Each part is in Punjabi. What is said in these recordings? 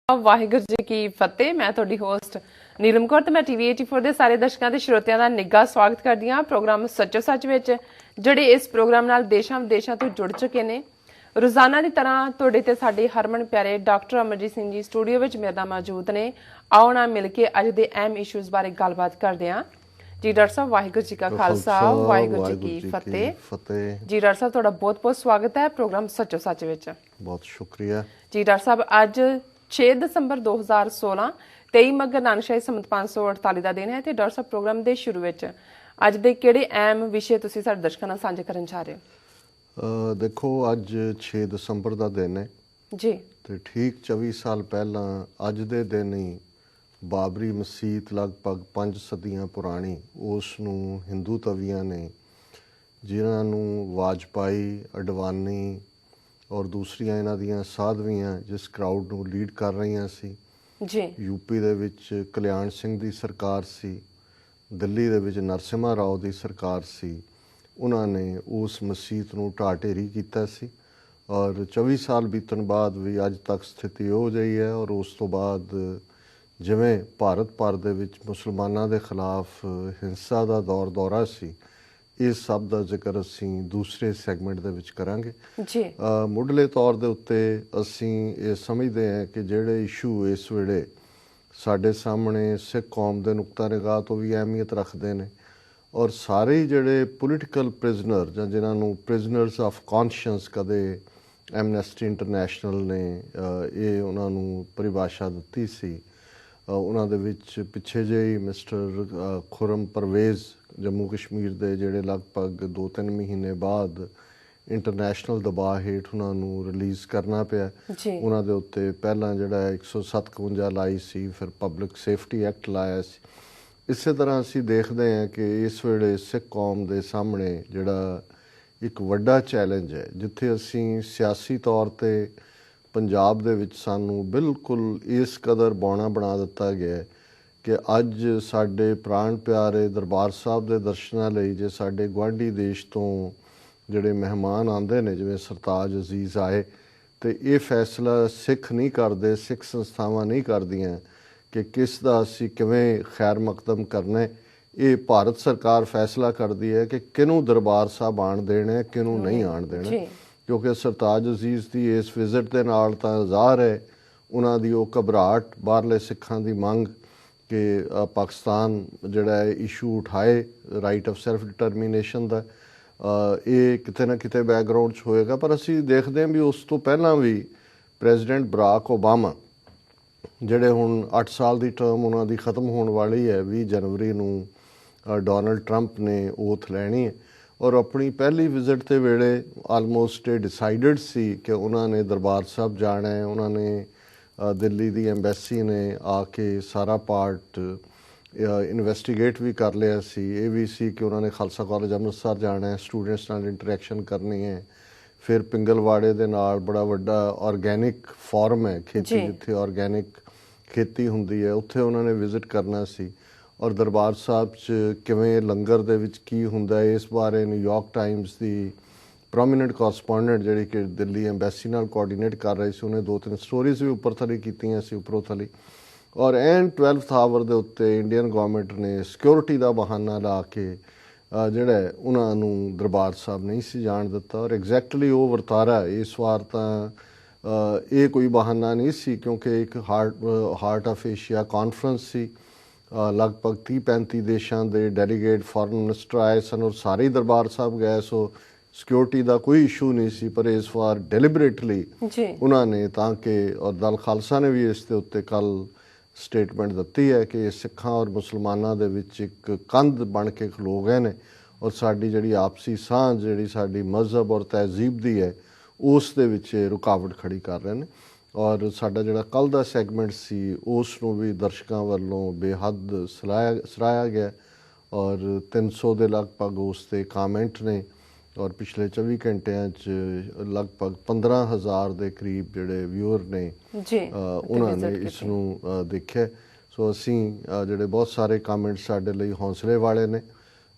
ਵਾਹਿਗੁਰੂ ਜੀ ਕੀ ਫਤਿਹ। ਮੈਂ ਤੁਹਾਡੀ ਹੋਸਟ ਨੀਲਮ ਕੌਰ ਤੇ ਮੈਂ ਟੀਵੀ 84 ਦੇ ਸਾਰੇ ਦਰਸ਼ਕਾਂ ਤੇ ਸਰੋਤਿਆਂ ਦਾ ਨਿੱਘਾ ਸਵਾਗਤ ਕਰਦੀ ਹਾਂ ਪ੍ਰੋਗਰਾਮ ਸੱਚੋ ਸੱਚ ਵਿੱਚ, ਜਿਹੜੇ ਇਸ ਪ੍ਰੋਗਰਾਮ ਨਾਲ ਦੇਸ਼ਾਂ ਵਿਦੇਸ਼ਾਂ ਤੋਂ ਜੁੜ ਚੁੱਕੇ ਨੇ। ਰੋਜ਼ਾਨਾ ਦੀ ਤਰ੍ਹਾਂ ਤੁਹਾਡੇ ਤੇ ਸਾਡੇ ਹਰਮਨ ਪਿਆਰੇ ਡਾਕਟਰ ਅਮਰਜੀਤ ਸਿੰਘ ਜੀ ਸਟੂਡੀਓ ਵਿੱਚ ਮੇਰੇ ਨਾਲ ਮੌਜੂਦ ਨੇ। ਆਓ ਨਾ ਮਿਲ ਕੇ ਅੱਜ ਦੇ ਅਹਿਮ ਇਸ਼ੂਜ਼ ਬਾਰੇ ਗੱਲਬਾਤ ਕਰਦੇ ਹਾਂ। ਜੀ ਡਾਕਟਰ ਸਾਹਿਬ, ਵਾਹਿਗੁਰੂ ਜੀ ਕਾ ਖਾਲਸਾ, ਵਾਹਿਗੁਰੂ ਜੀ ਕੀ ਫਤਿਹ। ਜੀ ਡਾਕਟਰ ਸਾਹਿਬ, ਤੁਹਾਡਾ ਬਹੁਤ ਬਹੁਤ ਸਵਾਗਤ ਹੈ ਪ੍ਰੋਗਰਾਮ ਸੱਚੋ ਸੱਚ ਵਿੱਚ। ਬਹੁਤ ਸ਼ੁਕਰੀਆ ਜੀ ਡਾਕਟਰ ਸਾਹਿਬ, ਅੱਜ 6 ਦਸੰਬਰ 2016 23 ਮੱਘਰ ਨਾਨਕਸ਼ਾਹੀ ਸੰਮਤ 548 ਦਾ ਦਿਨ ਹੈ ਤੇ ਡਾਕਟਰ ਸਾਹਿਬ ਪ੍ਰੋਗਰਾਮ ਦੇ ਸ਼ੁਰੂ ਵਿੱਚ ਅੱਜ ਦੇ ਕਿਹੜੇ ਅਹਿਮ ਵਿਸ਼ੇ ਤੁਸੀਂ ਸਾਡੇ ਦਰਸ਼ਕਾਂ ਨਾਲ ਸਾਂਝੇ ਕਰਨ ਚਾਹ ਰਹੇ ਹੋ? ਦੇਖੋ, ਅੱਜ 6 ਦਸੰਬਰ ਦਾ ਦਿਨ ਹੈ ਜੀ, ਤੇ ਠੀਕ 24 ਸਾਲ ਪਹਿਲਾਂ ਅੱਜ ਦੇ ਦਿਨ ਹੀ ਬਾਬਰੀ ਮਸਜਿਦ ਲਗਭਗ 5 ਸਦੀਆਂ ਪੁਰਾਣੀ, ਉਸ ਨੂੰ ਹਿੰਦੂ ਤਵੀਆਂ ਨੇ, ਜਿਨ੍ਹਾਂ ਨੂੰ ਵਾਜਪਾਈ, ਅਡਵਾਨੀ ਔਰ ਦੂਸਰੀਆਂ ਇਹਨਾਂ ਦੀਆਂ ਸਾਧਵੀਆਂ ਜਿਸ ਕਰਾਊਡ ਨੂੰ ਲੀਡ ਕਰ ਰਹੀਆਂ ਸੀ ਜੀ, ਯੂਪੀ ਦੇ ਵਿੱਚ ਕਲਿਆਣ ਸਿੰਘ ਦੀ ਸਰਕਾਰ ਸੀ, ਦਿੱਲੀ ਦੇ ਵਿੱਚ ਨਰਸਿਮਹਾ ਰਾਓ ਦੀ ਸਰਕਾਰ ਸੀ, ਉਹਨਾਂ ਨੇ ਉਸ ਮਸਜਿਦ ਨੂੰ ਢਾਹ ਢੇਰੀ ਕੀਤਾ ਸੀ। ਔਰ 24 ਸਾਲ ਬੀਤਣ ਬਾਅਦ ਵੀ ਅੱਜ ਤੱਕ ਸਥਿਤੀ ਹੋ ਜਿਹੀ ਹੈ। ਔਰ ਉਸ ਤੋਂ ਬਾਅਦ ਜਿਵੇਂ ਭਾਰਤ ਭਰ ਦੇ ਵਿੱਚ ਮੁਸਲਮਾਨਾਂ ਦੇ ਖਿਲਾਫ ਹਿੰਸਾ ਦਾ ਦੌਰਾ ਸੀ, ਇਸ ਸਭ ਦਾ ਜ਼ਿਕਰ ਅਸੀਂ ਦੂਸਰੇ ਸੈਗਮੈਂਟ ਦੇ ਵਿੱਚ ਕਰਾਂਗੇ। ਜੀ, ਮੁੱਢਲੇ ਤੌਰ ਦੇ ਉੱਤੇ ਅਸੀਂ ਇਹ ਸਮਝਦੇ ਹਾਂ ਕਿ ਜਿਹੜੇ ਇਸ਼ੂ ਇਸ ਵੇਲੇ ਸਾਡੇ ਸਾਹਮਣੇ ਸਿੱਖ ਕੌਮ ਦੇ ਨੁਕਤਾ ਨਿਗਾਹ ਤੋਂ ਵੀ ਅਹਿਮੀਅਤ ਰੱਖਦੇ ਨੇ, ਔਰ ਸਾਰੇ ਜਿਹੜੇ ਪੋਲੀਟੀਕਲ ਪ੍ਰਿਜ਼ਨਰ ਜਾਂ ਜਿਨ੍ਹਾਂ ਨੂੰ ਪ੍ਰਿਜ਼ਨਰਸ ਆਫ ਕੌਂਸ਼ੀਅੰਸ ਕਦੇ ਐਮਨੈਸਟੀ ਇੰਟਰਨੈਸ਼ਨਲ ਨੇ ਇਹ ਉਹਨਾਂ ਨੂੰ ਪਰਿਭਾਸ਼ਾ ਦਿੱਤੀ ਸੀ। ਉਹਨਾਂ ਦੇ ਵਿੱਚ ਪਿੱਛੇ ਜਿਹੇ ਹੀ ਮਿਸਟਰ ਖੁਰਮ ਪਰਵੇਜ਼ ਜੰਮੂ ਕਸ਼ਮੀਰ ਦੇ, ਜਿਹੜੇ ਲਗਭਗ 2-3 ਮਹੀਨੇ ਬਾਅਦ ਇੰਟਰਨੈਸ਼ਨਲ ਦਬਾਅ ਹੇਠ ਉਹਨਾਂ ਨੂੰ ਰਿਲੀਜ਼ ਕਰਨਾ ਪਿਆ। ਉਹਨਾਂ ਦੇ ਉੱਤੇ ਪਹਿਲਾਂ ਜਿਹੜਾ 157 ਲਾਈ ਸੀ, ਫਿਰ ਪਬਲਿਕ ਸੇਫਟੀ ਐਕਟ ਲਾਇਆ ਸੀ। ਇਸੇ ਤਰ੍ਹਾਂ ਅਸੀਂ ਦੇਖਦੇ ਹਾਂ ਕਿ ਇਸ ਵੇਲੇ ਸਿੱਖ ਕੌਮ ਦੇ ਸਾਹਮਣੇ ਜਿਹੜਾ ਇੱਕ ਵੱਡਾ ਚੈਲੰਜ ਹੈ, ਜਿੱਥੇ ਅਸੀਂ ਸਿਆਸੀ ਤੌਰ 'ਤੇ ਪੰਜਾਬ ਦੇ ਵਿੱਚ ਸਾਨੂੰ ਬਿਲਕੁਲ ਇਸ ਕਦਰ ਬੌਣਾ ਬਣਾ ਦਿੱਤਾ ਗਿਆ ਕਿ ਅੱਜ ਸਾਡੇ ਪ੍ਰਾਣ ਪਿਆਰੇ ਦਰਬਾਰ ਸਾਹਿਬ ਦੇ ਦਰਸ਼ਨਾਂ ਲਈ ਜੇ ਸਾਡੇ ਗੁਆਂਢੀ ਦੇਸ਼ ਤੋਂ ਜਿਹੜੇ ਮਹਿਮਾਨ ਆਉਂਦੇ ਨੇ, ਜਿਵੇਂ ਸਰਤਾਜ ਅਜ਼ੀਜ਼ ਆਏ, ਤੇ ਇਹ ਫੈਸਲਾ ਸਿੱਖ ਨਹੀਂ ਕਰਦੇ, ਸਿੱਖ ਸੰਸਥਾਵਾਂ ਨਹੀਂ ਕਰਦੀਆਂ ਕਿ ਕਿਸ ਦਾ ਅਸੀਂ ਕਿਵੇਂ ਖੈਰ ਮਕਦਮ ਕਰਨਾ। ਇਹ ਭਾਰਤ ਸਰਕਾਰ ਫੈਸਲਾ ਕਰਦੀ ਹੈ ਕਿ ਕਿਹਨੂੰ ਦਰਬਾਰ ਸਾਹਿਬ ਆਉਣ ਦੇਣਾ, ਕਿਹਨੂੰ ਨਹੀਂ ਆਉਣ ਦੇਣਾ। ਕਿਉਂਕਿ ਸਰਤਾਜ ਅਜ਼ੀਜ਼ ਦੀ ਇਸ ਵਿਜ਼ਿਟ ਦੇ ਨਾਲ ਤਾਂ ਜ਼ਾਹਰ ਹੈ ਉਹਨਾਂ ਦੀ ਉਹ ਘਬਰਾਹਟ, ਬਾਹਰਲੇ ਸਿੱਖਾਂ ਦੀ ਮੰਗ ਕਿ ਪਾਕਿਸਤਾਨ ਜਿਹੜਾ ਇਸ਼ੂ ਉਠਾਏ ਰਾਈਟ ਆਫ ਸੈਲਫ ਡਿਟਰਮੀਨੇਸ਼ਨ ਦਾ, ਇਹ ਕਿਤੇ ਨਾ ਕਿਤੇ ਬੈਕਗਰਾਊਂਡ 'ਚ ਹੋਏਗਾ। ਪਰ ਅਸੀਂ ਦੇਖਦੇ ਹਾਂ ਵੀ ਉਸ ਤੋਂ ਪਹਿਲਾਂ ਵੀ ਪ੍ਰੈਜ਼ੀਡੈਂਟ ਬਰਾਕ ਓਬਾਮਾ, ਜਿਹੜੇ ਹੁਣ 8 ਸਾਲ ਦੀ ਟਰਮ ਉਹਨਾਂ ਦੀ ਖਤਮ ਹੋਣ ਵਾਲੀ ਹੈ, 20 ਜਨਵਰੀ ਨੂੰ ਡੋਨਲਡ ਟਰੰਪ ਨੇ ਓਥ ਲੈਣੀ ਹੈ, ਔਰ ਆਪਣੀ ਪਹਿਲੀ ਵਿਜ਼ਿਟ ਦੇ ਵੇਲੇ ਆਲਮੋਸਟ ਇਹ ਡਿਸਾਈਡਡ ਸੀ ਕਿ ਉਹਨਾਂ ਨੇ ਦਰਬਾਰ ਸਾਹਿਬ ਜਾਣਾ ਹੈ। ਉਹਨਾਂ ਨੇ ਦਿੱਲੀ ਦੀ ਐਮਬੈਸੀ ਨੇ ਆ ਕੇ ਸਾਰਾ ਪਾਰਟ ਇਨਵੈਸਟੀਗੇਟ ਵੀ ਕਰ ਲਿਆ ਸੀ। ਇਹ ਵੀ ਸੀ ਕਿ ਉਹਨਾਂ ਨੇ ਖਾਲਸਾ ਕਾਲਜ ਅੰਮ੍ਰਿਤਸਰ ਜਾਣਾ ਹੈ, ਸਟੂਡੈਂਟਸ ਨਾਲ ਇੰਟਰੈਕਸ਼ਨ ਕਰਨੀ ਹੈ। ਫਿਰ ਪਿੰਗਲਵਾੜੇ ਦੇ ਨਾਲ ਬੜਾ ਵੱਡਾ ਆਰਗੈਨਿਕ ਫਾਰਮ ਹੈ ਖੇਤੀ, ਜਿੱਥੇ ਆਰਗੈਨਿਕ ਖੇਤੀ ਹੁੰਦੀ ਹੈ, ਉੱਥੇ ਉਹਨਾਂ ਨੇ ਵਿਜ਼ਿਟ ਕਰਨਾ ਸੀ। ਔਰ ਦਰਬਾਰ ਸਾਹਿਬ 'ਚ ਕਿਵੇਂ ਲੰਗਰ ਦੇ ਵਿੱਚ ਕੀ ਹੁੰਦਾ ਹੈ, ਇਸ ਬਾਰੇ ਨਿਊਯਾਰਕ ਟਾਈਮਸ ਦੀ ਪ੍ਰੋਮੀਨੈਂਟ ਕੋਰਸਪੋਂਡੈਂਟ ਜਿਹੜੀ ਕਿ ਦਿੱਲੀ ਐਮਬੈਸੀ ਨਾਲ ਕੋਆਰਡੀਨੇਟ ਕਰ ਰਹੀ ਸੀ, ਉਹਨੇ 2-3 ਸਟੋਰੀਜ਼ ਵੀ ਉੱਪਰ ਥੱਲੇ ਕੀਤੀਆਂ ਸੀ, ਉੱਪਰੋਂ ਥੱਲੇ। ਔਰ ਐਨ 12th ਆਵਰ ਦੇ ਉੱਤੇ ਇੰਡੀਅਨ ਗੌਰਮੈਂਟ ਨੇ ਸਿਕਿਉਰਿਟੀ ਦਾ ਬਹਾਨਾ ਲਾ ਕੇ ਜਿਹੜਾ ਉਹਨਾਂ ਨੂੰ ਦਰਬਾਰ ਸਾਹਿਬ ਨਹੀਂ ਸੀ ਜਾਣ ਦਿੱਤਾ। ਔਰ ਐਗਜ਼ੈਕਟਲੀ ਉਹ ਵਰਤਾਰਾ ਇਸ ਵਾਰ ਤਾਂ ਇਹ ਕੋਈ ਬਹਾਨਾ ਨਹੀਂ ਸੀ, ਕਿਉਂਕਿ ਇੱਕ ਹਾਰਟ ਆਫ ਏਸ਼ੀਆ ਕਾਨਫਰੰਸ ਸੀ, ਲਗਭਗ 30-35 ਦੇਸ਼ਾਂ ਦੇ ਡੈਲੀਗੇਟ ਫੋਰਨ ਮਿਨਿਸਟਰ ਆਏ ਸਨ ਔਰ ਸਾਰੇ ਹੀ ਦਰਬਾਰ ਸਾਹਿਬ ਗਏ, ਸੋ ਸਿਕਿਉਰਿਟੀ ਦਾ ਕੋਈ ਇਸ਼ੂ ਨਹੀਂ ਸੀ। ਪਰ ਇਸ ਵਾਰ ਡੈਲੀਬਰੇਟਲੀ ਉਹਨਾਂ ਨੇ, ਤਾਂ ਕਿ ਔਰ ਦਲ ਖਾਲਸਾ ਨੇ ਵੀ ਇਸ ਦੇ ਉੱਤੇ ਕੱਲ੍ਹ ਸਟੇਟਮੈਂਟ ਦਿੱਤੀ ਹੈ ਕਿ ਸਿੱਖਾਂ ਔਰ ਮੁਸਲਮਾਨਾਂ ਦੇ ਵਿੱਚ ਇੱਕ ਕੰਧ ਬਣ ਕੇ ਖਲੋ ਗਏ ਨੇ, ਔਰ ਸਾਡੀ ਜਿਹੜੀ ਆਪਸੀ ਸਾਂਝ, ਜਿਹੜੀ ਸਾਡੀ ਮਜ਼ਹਬ ਔਰ ਤਹਿਜ਼ੀਬ ਦੀ ਹੈ, ਉਸ ਦੇ ਵਿੱਚ ਰੁਕਾਵਟ ਖੜੀ ਕਰ ਰਹੇ ਨੇ। ਔਰ ਸਾਡਾ ਜਿਹੜਾ ਕੱਲ੍ਹ ਦਾ ਸੈਗਮੈਂਟ ਸੀ, ਉਸ ਨੂੰ ਵੀ ਦਰਸ਼ਕਾਂ ਵੱਲੋਂ ਬੇਹੱਦ ਸਰਾਹਿਆ ਗਿਆ, ਔਰ 300 ਦੇ ਲਗਭਗ ਉਸ 'ਤੇ ਕਾਮੈਂਟ ਨੇ, ਔਰ ਪਿਛਲੇ 24 ਘੰਟਿਆਂ 'ਚ ਲਗਭਗ 15,000 ਦੇ ਕਰੀਬ ਜਿਹੜੇ ਵਿਊਅਰ ਨੇ ਉਹਨਾਂ ਨੇ ਇਸ ਨੂੰ ਦੇਖਿਆ। ਸੋ ਅਸੀਂ ਜਿਹੜੇ ਬਹੁਤ ਸਾਰੇ ਕਾਮੈਂਟ ਸਾਡੇ ਲਈ ਹੌਸਲੇ ਵਾਲੇ ਨੇ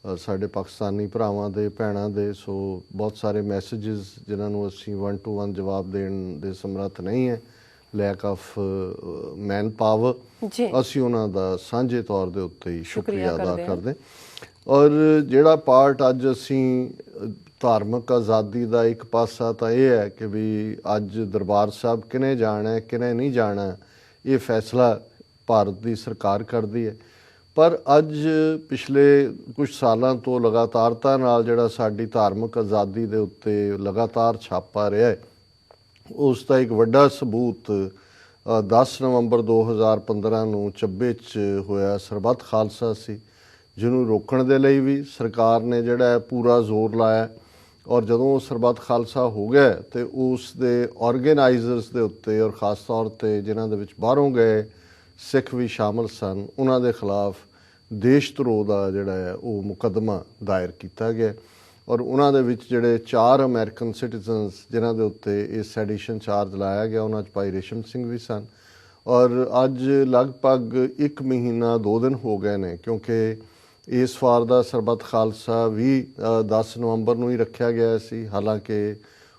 ਸਾਡੇ ਪਾਕਿਸਤਾਨੀ ਭਰਾਵਾਂ ਦੇ, ਭੈਣਾਂ ਦੇ। ਸੋ ਬਹੁਤ ਸਾਰੇ ਮੈਸੇजेस ਜਿਨ੍ਹਾਂ ਨੂੰ ਅਸੀਂ 1-to-1 ਜਵਾਬ ਦੇਣ ਦੇ ਸਮਰੱਥ ਨਹੀਂ ਹੈ, ਲੈਕ ਆਫ ਮੈਨ ਪਾਵਰ, ਜੀ ਅਸੀਂ ਉਹਨਾਂ ਦਾ ਸਾਂਝੇ ਤੌਰ ਦੇ ਉੱਤੇ ਹੀ ਸ਼ੁਕਰੀਆ ਅਦਾ ਕਰਦੇ ਹਾਂ। ਕਰਦੇ। ਔਰ ਜਿਹੜਾ ਪਾਰਟ ਅੱਜ ਅਸੀਂ ਧਾਰਮਿਕ ਆਜ਼ਾਦੀ ਦਾ ਇੱਕ ਪਾਸਾ ਤਾਂ ਇਹ ਹੈ ਕਿ ਵੀ ਅੱਜ ਦਰਬਾਰ ਸਾਹਿਬ ਕਿਨੇ ਜਾਣਾ ਕਿਨੇ ਨਹੀਂ ਜਾਣਾ, ਇਹ ਫੈਸਲਾ ਭਾਰਤ ਦੀ ਸਰਕਾਰ ਕਰਦੀ ਹੈ। ਪਰ ਅੱਜ ਪਿਛਲੇ ਕੁਝ ਸਾਲਾਂ ਤੋਂ ਲਗਾਤਾਰਤਾ ਨਾਲ ਜਿਹੜਾ ਸਾਡੀ ਧਾਰਮਿਕ ਆਜ਼ਾਦੀ ਦੇ ਉੱਤੇ ਲਗਾਤਾਰ ਛਾਪਾ ਰਿਹਾ ਹੈ, ਉਸ ਦਾ ਇੱਕ ਵੱਡਾ ਸਬੂਤ 10 ਨਵੰਬਰ 2015 ਨੂੰ ਚੱਬੇ 'ਚ ਹੋਇਆ ਸਰਬੱਤ ਖਾਲਸਾ ਸੀ, ਜਿਹਨੂੰ ਰੋਕਣ ਦੇ ਲਈ ਵੀ ਸਰਕਾਰ ਨੇ ਜਿਹੜਾ ਪੂਰਾ ਜ਼ੋਰ ਲਾਇਆ। ਔਰ ਜਦੋਂ ਸਰਬੱਤ ਖਾਲਸਾ ਹੋ ਗਿਆ ਤੇ ਉਸ ਦੇ ਆਰਗੇਨਾਈਜ਼ਰਸ ਦੇ ਉੱਤੇ ਔਰ ਖ਼ਾਸ ਤੌਰ ਤੇ ਜਿਨ੍ਹਾਂ ਦੇ ਵਿੱਚ ਬਾਹਰੋਂ ਗਏ ਸਿੱਖ ਵੀ ਸ਼ਾਮਲ ਸਨ, ਉਹਨਾਂ ਦੇ ਖਿਲਾਫ ਦੇਸ਼ ਧਰੋਹ ਦਾ ਜਿਹੜਾ ਹੈ ਉਹ ਮੁਕੱਦਮਾ ਦਾਇਰ ਕੀਤਾ ਗਿਆ। ਔਰ ਉਹਨਾਂ ਦੇ ਵਿੱਚ ਜਿਹੜੇ 4 ਅਮਰੀਕਨ ਸਿਟੀਜ਼ਨਸ ਜਿਨ੍ਹਾਂ ਦੇ ਉੱਤੇ ਇਹ ਸੈਡੀਸ਼ਨ ਚਾਰਜ ਲਾਇਆ ਗਿਆ, ਉਹਨਾਂ 'ਚ ਭਾਈ ਰੇਸ਼ਮ ਸਿੰਘ ਵੀ ਸਨ। ਔਰ ਅੱਜ ਲਗਭਗ 1 ਮਹੀਨਾ 2 ਦਿਨ ਹੋ ਗਏ ਨੇ, ਕਿਉਂਕਿ ਇਸ ਵਾਰ ਦਾ ਸਰਬੱਤ ਖਾਲਸਾ ਵੀ 10 ਨਵੰਬਰ ਨੂੰ ਹੀ ਰੱਖਿਆ ਗਿਆ ਸੀ, ਹਾਲਾਂਕਿ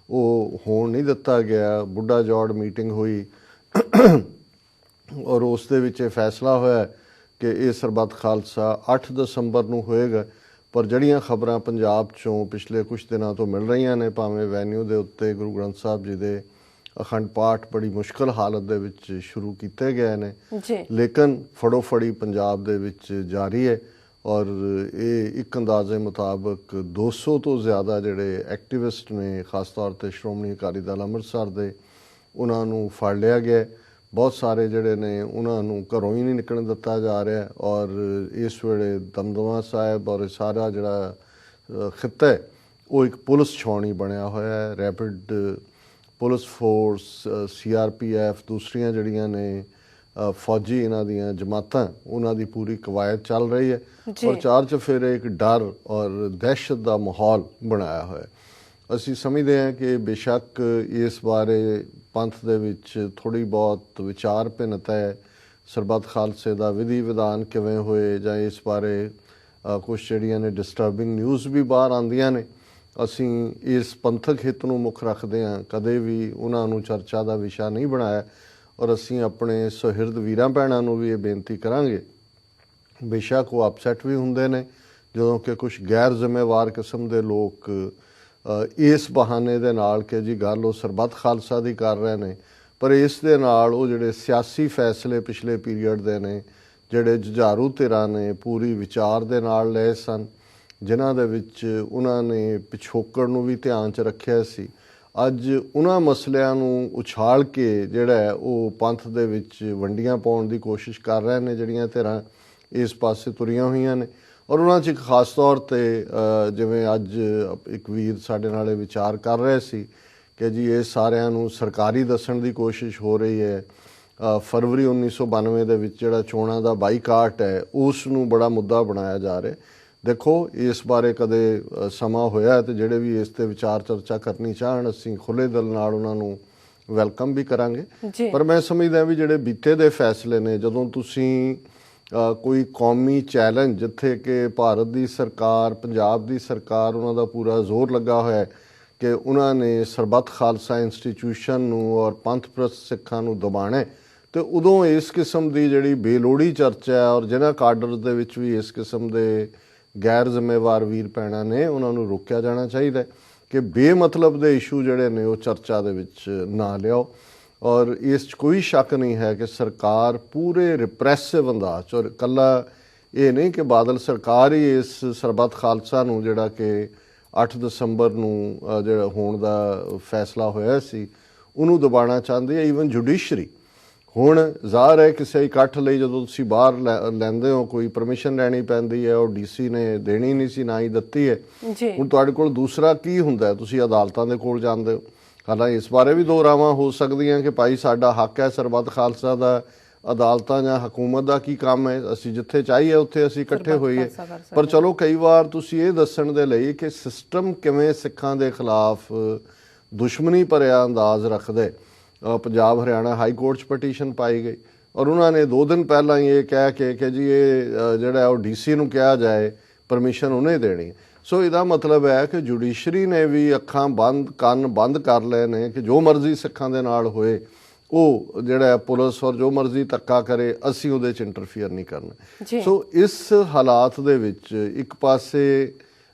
ਉਹ ਹੋਣ ਨਹੀਂ ਦਿੱਤਾ ਗਿਆ। ਬੁੱਢਾ ਜੋੜ ਮੀਟਿੰਗ ਹੋਈ ਔਰ ਉਸ ਦੇ ਵਿੱਚ ਇਹ ਫੈਸਲਾ ਹੋਇਆ ਕਿ ਇਹ ਸਰਬੱਤ ਖਾਲਸਾ 8 ਦਸੰਬਰ ਨੂੰ ਹੋਏਗਾ। ਪਰ ਜਿਹੜੀਆਂ ਖਬਰਾਂ ਪੰਜਾਬ 'ਚੋਂ ਪਿਛਲੇ ਕੁਝ ਦਿਨਾਂ ਤੋਂ ਮਿਲ ਰਹੀਆਂ ਨੇ, ਭਾਵੇਂ ਵੈਨਿਊ ਦੇ ਉੱਤੇ ਗੁਰੂ ਗ੍ਰੰਥ ਸਾਹਿਬ ਜੀ ਦੇ ਅਖੰਡ ਪਾਠ ਬੜੀ ਮੁਸ਼ਕਲ ਹਾਲਤ ਦੇ ਵਿੱਚ ਸ਼ੁਰੂ ਕੀਤੇ ਗਏ ਨੇ, ਲੇਕਿਨ ਫੜੋ-ਫੜੀ ਪੰਜਾਬ ਦੇ ਵਿੱਚ ਜਾਰੀ ਹੈ। ਔਰ ਇਹ ਇੱਕ ਅੰਦਾਜ਼ੇ ਮੁਤਾਬਕ 200 ਤੋਂ ਜ਼ਿਆਦਾ ਜਿਹੜੇ ਐਕਟਿਵਿਸਟ ਨੇ, ਖਾਸ ਤੌਰ ਤੇ ਸ਼੍ਰੋਮਣੀ ਅਕਾਲੀ ਦਲ ਅੰਮ੍ਰਿਤਸਰ ਦੇ, ਉਹਨਾਂ ਨੂੰ ਫੜ ਲਿਆ ਗਿਆ। ਬਹੁਤ ਸਾਰੇ ਜਿਹੜੇ ਨੇ ਉਹਨਾਂ ਨੂੰ ਘਰੋਂ ਹੀ ਨਹੀਂ ਨਿਕਲਣ ਦਿੱਤਾ ਜਾ ਰਿਹਾ। ਔਰ ਇਸ ਵੇਲੇ ਦਮਦਮਾ ਸਾਹਿਬ ਔਰ ਸਾਰਾ ਜਿਹੜਾ ਖਿੱਤਾ ਹੈ ਉਹ ਇੱਕ ਪੁਲਿਸ ਛਾਉਣੀ ਬਣਿਆ ਹੋਇਆ ਹੈ। ਰੈਪਿਡ ਪੁਲਿਸ ਫੋਰਸ, CRPF, ਦੂਸਰੀਆਂ ਜਿਹੜੀਆਂ ਨੇ ਫੌਜੀ ਇਹਨਾਂ ਦੀਆਂ ਜਮਾਤਾਂ, ਉਹਨਾਂ ਦੀ ਪੂਰੀ ਕਵਾਇਦ ਚੱਲ ਰਹੀ ਹੈ। ਔਰ ਚਾਰ ਚੁਫੇਰੇ ਇੱਕ ਡਰ ਔਰ ਦਹਿਸ਼ਤ ਦਾ ਮਾਹੌਲ ਬਣਾਇਆ ਹੋਇਆ। ਅਸੀਂ ਸਮਝਦੇ ਹਾਂ ਕਿ ਬੇਸ਼ੱਕ ਇਸ ਬਾਰੇ ਪੰਥ ਦੇ ਵਿੱਚ ਥੋੜ੍ਹੀ ਬਹੁਤ ਵਿਚਾਰ ਭਿੰਨਤਾ ਹੈ, ਸਰਬੱਤ ਖਾਲਸੇ ਦਾ ਵਿਧੀ ਵਿਧਾਨ ਕਿਵੇਂ ਹੋਏ, ਜਾਂ ਇਸ ਬਾਰੇ ਕੁਛ ਜਿਹੜੀਆਂ ਨੇ ਡਿਸਟਰਬਿੰਗ ਨਿਊਜ਼ ਵੀ ਬਾਹਰ ਆਉਂਦੀਆਂ ਨੇ। ਅਸੀਂ ਇਸ ਪੰਥਕ ਹਿੱਤ ਨੂੰ ਮੁੱਖ ਰੱਖਦੇ ਹਾਂ, ਕਦੇ ਵੀ ਉਹਨਾਂ ਨੂੰ ਚਰਚਾ ਦਾ ਵਿਸ਼ਾ ਨਹੀਂ ਬਣਾਇਆ। ਔਰ ਅਸੀਂ ਆਪਣੇ ਸੁਹਿਰਦ ਵੀਰਾਂ ਭੈਣਾਂ ਨੂੰ ਵੀ ਇਹ ਬੇਨਤੀ ਕਰਾਂਗੇ, ਬੇਸ਼ੱਕ ਉਹ ਅਪਸੈਟ ਵੀ ਹੁੰਦੇ ਨੇ ਜਦੋਂ ਕਿ ਕੁਛ ਗੈਰ ਜ਼ਿੰਮੇਵਾਰ ਕਿਸਮ ਦੇ ਲੋਕ ਇਸ ਬਹਾਨੇ ਦੇ ਨਾਲ ਕਿ ਜੀ ਗੱਲ ਉਹ ਸਰਬੱਤ ਖਾਲਸਾ ਦੀ ਕਰ ਰਹੇ ਨੇ, ਪਰ ਇਸ ਦੇ ਨਾਲ ਉਹ ਜਿਹੜੇ ਸਿਆਸੀ ਫੈਸਲੇ ਪਿਛਲੇ ਪੀਰੀਅਡ ਦੇ ਨੇ, ਜਿਹੜੇ ਜੁਝਾਰੂ ਧਿਰਾਂ ਨੇ ਪੂਰੀ ਵਿਚਾਰ ਦੇ ਨਾਲ ਲਏ ਸਨ, ਜਿਨ੍ਹਾਂ ਦੇ ਵਿੱਚ ਉਹਨਾਂ ਨੇ ਪਿਛੋਕੜ ਨੂੰ ਵੀ ਧਿਆਨ 'ਚ ਰੱਖਿਆ ਸੀ, ਅੱਜ ਉਹਨਾਂ ਮਸਲਿਆਂ ਨੂੰ ਉਛਾਲ ਕੇ ਜਿਹੜਾ ਹੈ ਉਹ ਪੰਥ ਦੇ ਵਿੱਚ ਵੰਡੀਆਂ ਪਾਉਣ ਦੀ ਕੋਸ਼ਿਸ਼ ਕਰ ਰਹੇ ਨੇ ਜਿਹੜੀਆਂ ਧਿਰਾਂ ਇਸ ਪਾਸੇ ਤੁਰੀਆਂ ਹੋਈਆਂ ਨੇ। ਔਰ ਉਹਨਾਂ 'ਚ ਇੱਕ ਖਾਸ ਤੌਰ 'ਤੇ ਜਿਵੇਂ ਅੱਜ ਇੱਕ ਵੀਰ ਸਾਡੇ ਨਾਲ ਇਹ ਵਿਚਾਰ ਕਰ ਰਹੇ ਸੀ ਕਿ ਜੀ ਇਹ ਸਾਰਿਆਂ ਨੂੰ ਸਰਕਾਰੀ ਦੱਸਣ ਦੀ ਕੋਸ਼ਿਸ਼ ਹੋ ਰਹੀ ਹੈ। ਫਰਵਰੀ 1992 ਦੇ ਵਿੱਚ ਜਿਹੜਾ ਚੋਣਾਂ ਦਾ ਬਾਈਕਾਟ ਹੈ, ਉਸ ਨੂੰ ਬੜਾ ਮੁੱਦਾ ਬਣਾਇਆ ਜਾ ਰਿਹਾ। ਦੇਖੋ, ਇਸ ਬਾਰੇ ਕਦੇ ਸਮਾਂ ਹੋਇਆ ਤੇ ਜਿਹੜੇ ਵੀ ਇਸ 'ਤੇ ਵਿਚਾਰ ਚਰਚਾ ਕਰਨੀ ਚਾਹਣ, ਅਸੀਂ ਖੁੱਲ੍ਹੇ ਦਿਲ ਨਾਲ ਉਹਨਾਂ ਨੂੰ ਵੈਲਕਮ ਵੀ ਕਰਾਂਗੇ। ਪਰ ਮੈਂ ਸਮਝਦਾ ਵੀ ਜਿਹੜੇ ਬੀਤੇ ਦੇ ਫੈਸਲੇ ਨੇ, ਜਦੋਂ ਤੁਸੀਂ ਕੋਈ ਕੌਮੀ ਚੈਲੰਜ ਜਿੱਥੇ ਕਿ ਭਾਰਤ ਦੀ ਸਰਕਾਰ, ਪੰਜਾਬ ਦੀ ਸਰਕਾਰ, ਉਹਨਾਂ ਦਾ ਪੂਰਾ ਜ਼ੋਰ ਲੱਗਾ ਹੋਇਆ ਕਿ ਉਹਨਾਂ ਨੇ ਸਰਬੱਤ ਖਾਲਸਾ ਇੰਸਟੀਟਿਊਸ਼ਨ ਨੂੰ ਔਰ ਪੰਥ ਪ੍ਰਸਤ ਸਿੱਖਾਂ ਨੂੰ ਦਬਾਉਣਾ, ਤੇ ਉਦੋਂ ਇਸ ਕਿਸਮ ਦੀ ਜਿਹੜੀ ਬੇਲੋੜੀ ਚਰਚਾ ਹੈ ਔਰ ਜਿਹਨਾਂ ਕਾਡਰ ਦੇ ਵਿੱਚ ਵੀ ਇਸ ਕਿਸਮ ਦੇ ਗੈਰ ਜ਼ਿੰਮੇਵਾਰ ਵੀਰ ਭੈਣਾਂ ਨੇ, ਉਹਨਾਂ ਨੂੰ ਰੋਕਿਆ ਜਾਣਾ ਚਾਹੀਦਾ ਕਿ ਬੇਮਤਲਬ ਦੇ ਇਸ਼ੂ ਜਿਹੜੇ ਨੇ ਉਹ ਚਰਚਾ ਦੇ ਵਿੱਚ ਨਾ ਲਿਆਓ। ਔਰ ਇਸ 'ਚ ਕੋਈ ਸ਼ੱਕ ਨਹੀਂ ਹੈ ਕਿ ਸਰਕਾਰ ਪੂਰੇ ਰਿਪਰੈਸਿਵ ਅੰਦਾਜ਼, ਔਰ ਇਕੱਲਾ ਇਹ ਨਹੀਂ ਕਿ ਬਾਦਲ ਸਰਕਾਰ ਹੀ ਇਸ ਸਰਬੱਤ ਖਾਲਸਾ ਨੂੰ ਜਿਹੜਾ ਕਿ 8 ਦਸੰਬਰ ਨੂੰ ਜਿਹੜਾ ਹੋਣ ਦਾ ਫੈਸਲਾ ਹੋਇਆ ਸੀ ਉਹਨੂੰ ਦਬਾਉਣਾ ਚਾਹੁੰਦੀ ਹੈ। ਈਵਨ ਜੁਡੀਸ਼ਰੀ ਹੁਣ ਜ਼ਾਹਰ ਹੈ ਕਿਸੇ ਇਕੱਠ ਲਈ ਜਦੋਂ ਤੁਸੀਂ ਬਾਹਰ ਲੈਂਦੇ ਹੋ ਕੋਈ ਪਰਮਿਸ਼ਨ ਲੈਣੀ ਪੈਂਦੀ ਹੈ, ਉਹ DC ਨੇ ਦੇਣੀ ਨਹੀਂ ਸੀ, ਨਾ ਹੀ ਦਿੱਤੀ ਹੈ। ਹੁਣ ਤੁਹਾਡੇ ਕੋਲ ਦੂਸਰਾ ਕੀ ਹੁੰਦਾ, ਤੁਸੀਂ ਅਦਾਲਤਾਂ ਦੇ ਕੋਲ ਜਾਂਦੇ ਹੋ। ਹਾਲਾਂਕਿ ਇਸ ਬਾਰੇ ਵੀ ਦੋ ਰਾਵਾਂ ਹੋ ਸਕਦੀਆਂ ਕਿ ਭਾਈ ਸਾਡਾ ਹੱਕ ਹੈ ਸਰਬੱਤ ਖਾਲਸਾ ਦਾ, ਅਦਾਲਤਾਂ ਜਾਂ ਹਕੂਮਤ ਦਾ ਕੀ ਕੰਮ ਹੈ, ਅਸੀਂ ਜਿੱਥੇ ਚਾਹੀਏ ਉੱਥੇ ਅਸੀਂ ਇਕੱਠੇ ਹੋਈਏ। ਪਰ ਚਲੋ, ਕਈ ਵਾਰ ਤੁਸੀਂ ਇਹ ਦੱਸਣ ਦੇ ਲਈ ਕਿ ਸਿਸਟਮ ਕਿਵੇਂ ਸਿੱਖਾਂ ਦੇ ਖਿਲਾਫ ਦੁਸ਼ਮਣੀ ਭਰਿਆ ਅੰਦਾਜ਼ ਰੱਖਦੇ, ਪੰਜਾਬ ਹਰਿਆਣਾ ਹਾਈ ਕੋਰਟ 'ਚ ਪਟੀਸ਼ਨ ਪਾਈ ਗਈ ਔਰ ਉਹਨਾਂ ਨੇ 2 ਦਿਨ ਪਹਿਲਾਂ ਹੀ ਇਹ ਕਹਿ ਕੇ ਕਿ ਜੀ ਇਹ ਜਿਹੜਾ ਉਹ DC ਨੂੰ ਕਿਹਾ ਜਾਏ, ਪਰਮਿਸ਼ਨ ਉਹਨੇ ਦੇਣੀ। ਸੋ ਇਹਦਾ ਮਤਲਬ ਹੈ ਕਿ ਜੁਡੀਸ਼ਰੀ ਨੇ ਵੀ ਅੱਖਾਂ ਬੰਦ, ਕੰਨ ਬੰਦ ਕਰ ਲਏ ਨੇ ਕਿ ਜੋ ਮਰਜ਼ੀ ਸਿੱਖਾਂ ਦੇ ਨਾਲ ਹੋਏ, ਉਹ ਜਿਹੜਾ ਪੁਲਿਸ ਔਰ ਜੋ ਮਰਜ਼ੀ ਧੱਕਾ ਕਰੇ, ਅਸੀਂ ਉਹਦੇ 'ਚ ਇੰਟਰਫੀਅਰ ਨਹੀਂ ਕਰਨਾ। ਸੋ ਇਸ ਹਾਲਾਤ ਦੇ ਵਿੱਚ ਇੱਕ ਪਾਸੇ